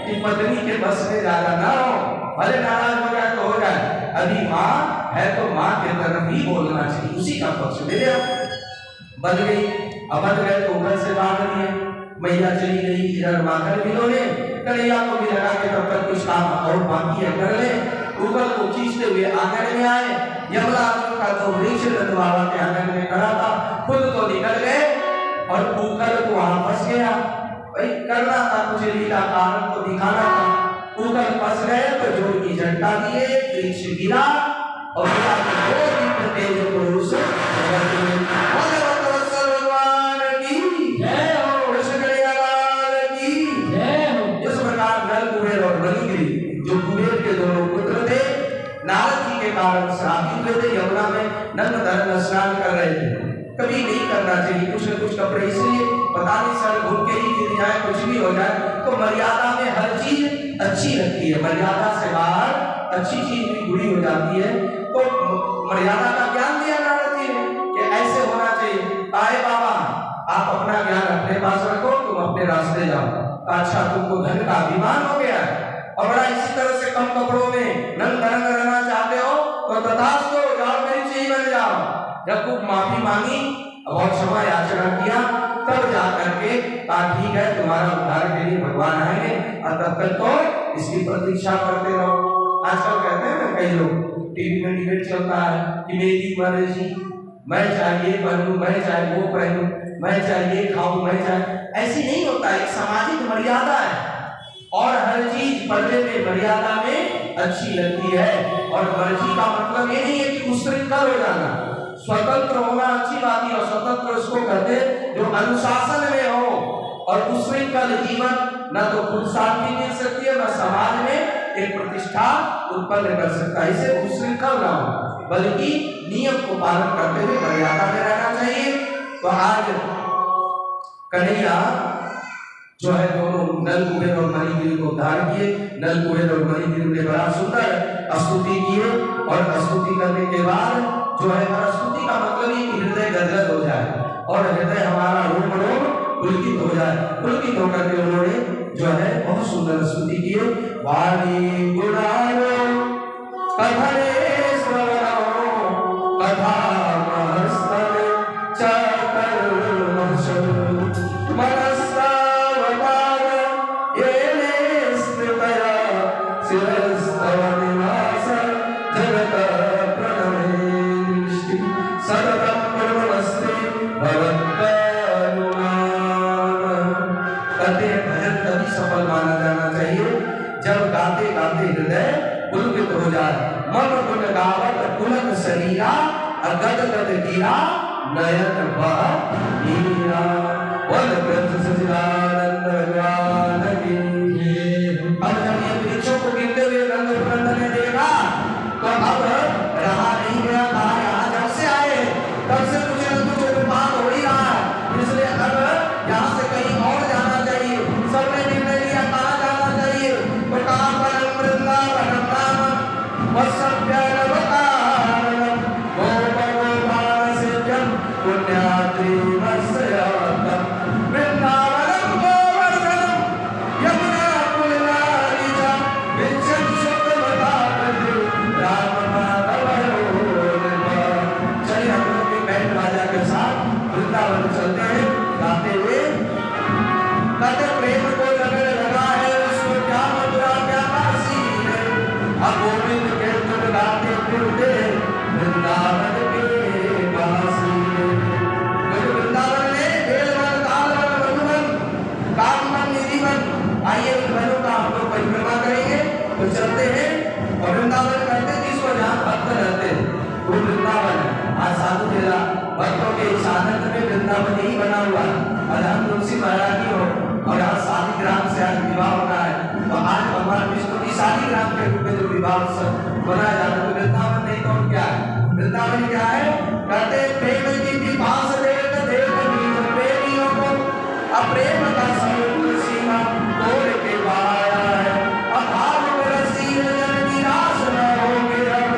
कि पत्नी के बस में ज्यादा ना हो, भले नाराज हो जाए तो हो जाए, अभी माँ है तो माँ के तरफ ही बोलना चाहिए, उसी का पक्ष ले लिया। बन गई, अब बन गए तो घर से बांध दिए, मैया चली गई, इधर माखन भिगोने, कन्हैया को भी लगा के तब तक कुछ काम और बाकी है कर ले। उगल को खींचते हुए आंगन में आए, यमला अर्जुन का तो वृक्ष दत्त बाबा के आंगन में खड़ा था, खुद तो निकल गए और उगल को वहां फंस गया। भाई करना था कुछ लीला, कारण तो दिखाना था, उगल फंस गए तो जोर की झटका दिए, वृक्ष गिरा और तेज पुरुष भगवान की जय हो, कृष्ण कन्हैया लाल की जय हो। इस प्रकार नल कुबेर और मणिगिरी जो कुबेर के दोनों पुत्र थे, नारद जी के कारण श्रापित हुए थे, यमुना में नग्न धर्म स्नान कर रहे थे। कभी नहीं करना चाहिए, कुछ न कुछ कपड़े, इसलिए पता नहीं सर घूम के ही गिर जाए, कुछ भी हो जाए, तो मर्यादा में हर चीज अच्छी लगती है, मर्यादा से बाहर अच्छी चीज भी बुरी हो जाती है। तो मर्यादा का ज्ञान दिया नारद जी ने कि ऐसे होना चाहिए। आए बाबा आप अपना ज्ञान अपने पास रखो, तुम अपने रास्ते जाओ। अच्छा तुमको धन का अभिमान हो गया और बड़ा इसी तरह से कम कपड़ों में नंग नरंग रहना चाहते हो तो तथास्तु, जाओ मेरी चाहिए बन जाओ। जब खूब माफी मांगी और क्षमा याचना किया, तब जा करके कहा ठीक है तुम्हारा उद्धार के लिए भगवान आएंगे, और तब तक तो इसकी प्रतीक्षा करते रहो। आजकल कहते हैं ना कई लोग, टीवी में डिबेट चलता है कि मेरी मर्जी, मैं चाहे ये पहनूं, मैं चाहे वो पहनूं, मैं चाहे ये खाऊं, मैं चाहे, ऐसी नहीं होता है। एक सामाजिक मर्यादा है और हर चीज पर्दे में मर्यादा में अच्छी लगती है। और मर्जी का मतलब ये नहीं है कि उश्रृंखल हो जाना, स्वतंत्र होना अच्छी बात है। और स्वतंत्र उसको कहते हैं जो अनुशासन में हो, और उश्रृंखल जीवन न तो खुद शांति मिल सकती है, न समाज में एक प्रतिष्ठा उत्पन्न कर सकता है। इसे उश्रृंखल ना हो, बल्कि नियम को पालन करते हुए मर्यादा में रहना चाहिए। तो आज कन्हैया जो है दोनों नल कुबेर और मणिगिरी को उद्धार किए। नल कुबेर और मणिगिरी ने बड़ा सुंदर स्तुति किए, और स्तुति करने के बाद जो है, स्तुति का मतलब ये कि हृदय गदगद हो जाए और हृदय हमारा रोम रोम पुलकित हो जाए। पुलकित होकर के उन्होंने जो है बहुत सुंदर स्तुति की। वाणी गुणारो कथने श्रवणो कथा महस्तव चकर मनस्तावतार येने स्मृतया शिरस्तव निवास जगत प्रणमेष्टि सततं ब्रह्मणस्ते भवत्तनुमान। कहते हैं भजन तभी सफल माना जाना चाहिए जब गाते गाते हृदय पुलकित हो जाए। मन गुण गावत पुलक शरीरा, गद गद गिरा नयन बहीरा। बोल कृष्ण सच्चिदानंद भगवान की। अब जब ये वृक्षों को गिरते हुए रंग प्रबंध ने देखा तो अब रहा नहीं गया, कहा यहाँ जब से आए तब से कुछ न कुछ उत्पाद हो ही रहा है, इसलिए अब यहाँ से कहीं और जाना चाहिए। सबने निर्णय लिया कहाँ जाना चाहिए, तो कहा परम वृंदावनम नाम वत्सभ्यनवतारणम गोपगोपालसेव्यम पुण्याद्रिवत्सया जीवन। आइए इन बहनों का हम लोग परिक्रमा करेंगे। तो चलते हैं और वृंदावन करते जिसको जहाँ भक्त रहते हैं वो वृंदावन है। आज साधु मेरा भक्तों के इस आनंद में वृंदावन ही बना हुआ है। और हम तुलसी महाराज की हो और आज शालीग्राम से आज विवाह होना है। तो आज भगवान विष्णु की शालीग्राम के रूप में जो विवाह बनाया जाता है तो वृंदावन नहीं तो क्या है? वृंदावन क्या है? कहते प्रेम की पिपास देख देख प्रेमियों को अप्रेम का समुद्र सीमा तोड़ के पाया है। अभाव रसी जन निराश न होगे अब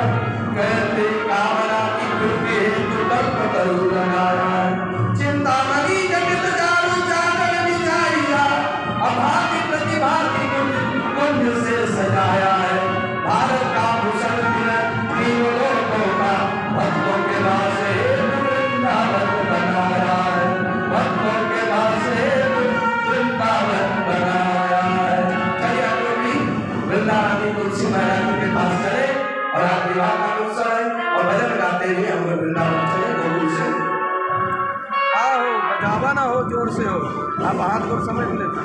कहते कामना की कृपा हेतु कल्प करू बनाया है। चिंतामणि जगत चारु चादर बिछाइया अभागी प्रतिभा की कुंज से सजाया है। भारत का भूषण तीनों लोगों का भक्तों के वास्ते वृंदावन बनाया है। भक्तों के वास्ते वृंदावन बनाया है। चलिए आप लोग भी वृंदावन की तुलसी महाराज के पास चले और आप विवाह का उत्सव है और भजन गाते हुए हम लोग वृंदावन चले गोकुल से। आओ बजावा ना हो जोर से हो, आप हाथ को समझ लेते।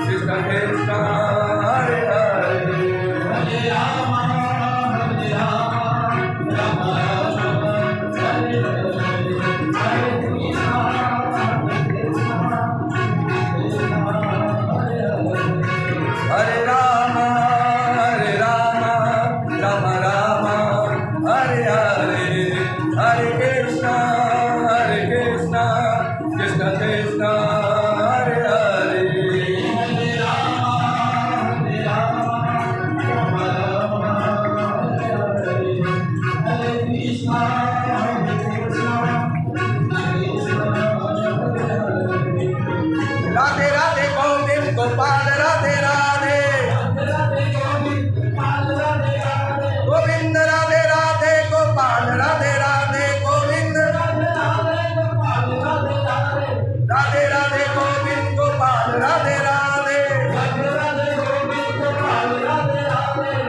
Krishna Krishna Hare Hare Hare Rama, Rama Rama, Hare Hare, Hare Krishna, Krishna Krishna, Hare Hare. Radhe Radhe Govind Gopal Radhe Radhe Govind Radhe Radhe Gopal Radhe Radhe Govind Radhe Radhe Govind Gopal Radhe Radhe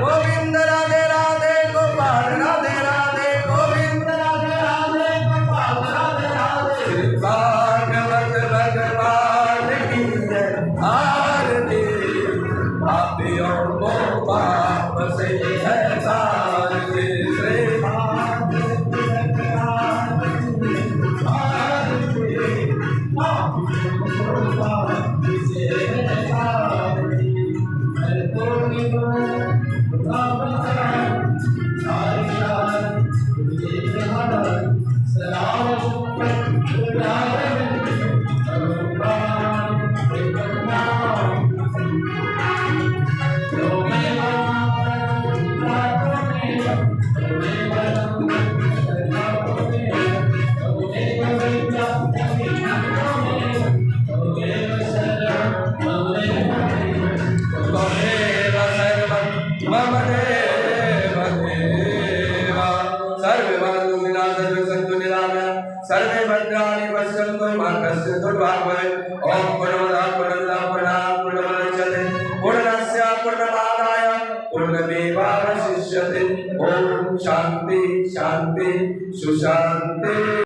Govind Radhe Radhe Gopal Radhe Radhe Govind Shri Bhagavad Bhagwan ki jai आरती पापी और को पाप से है तारती श्री मम देव देवा सर्वे मानुषिणा सर्वे सन्तु निरामया सर्वे भद्राणि पश्यन्तु मा कश्चित् दुर्भाग् भवेत् ॐ पूर्णमदः पूर्णमिदं पूर्णमुदच्यते पूर्णस्य पूर्णमादाय पूर्णमेवावशिष्यते ॐ शान्ति शान्ति सुशान्ति।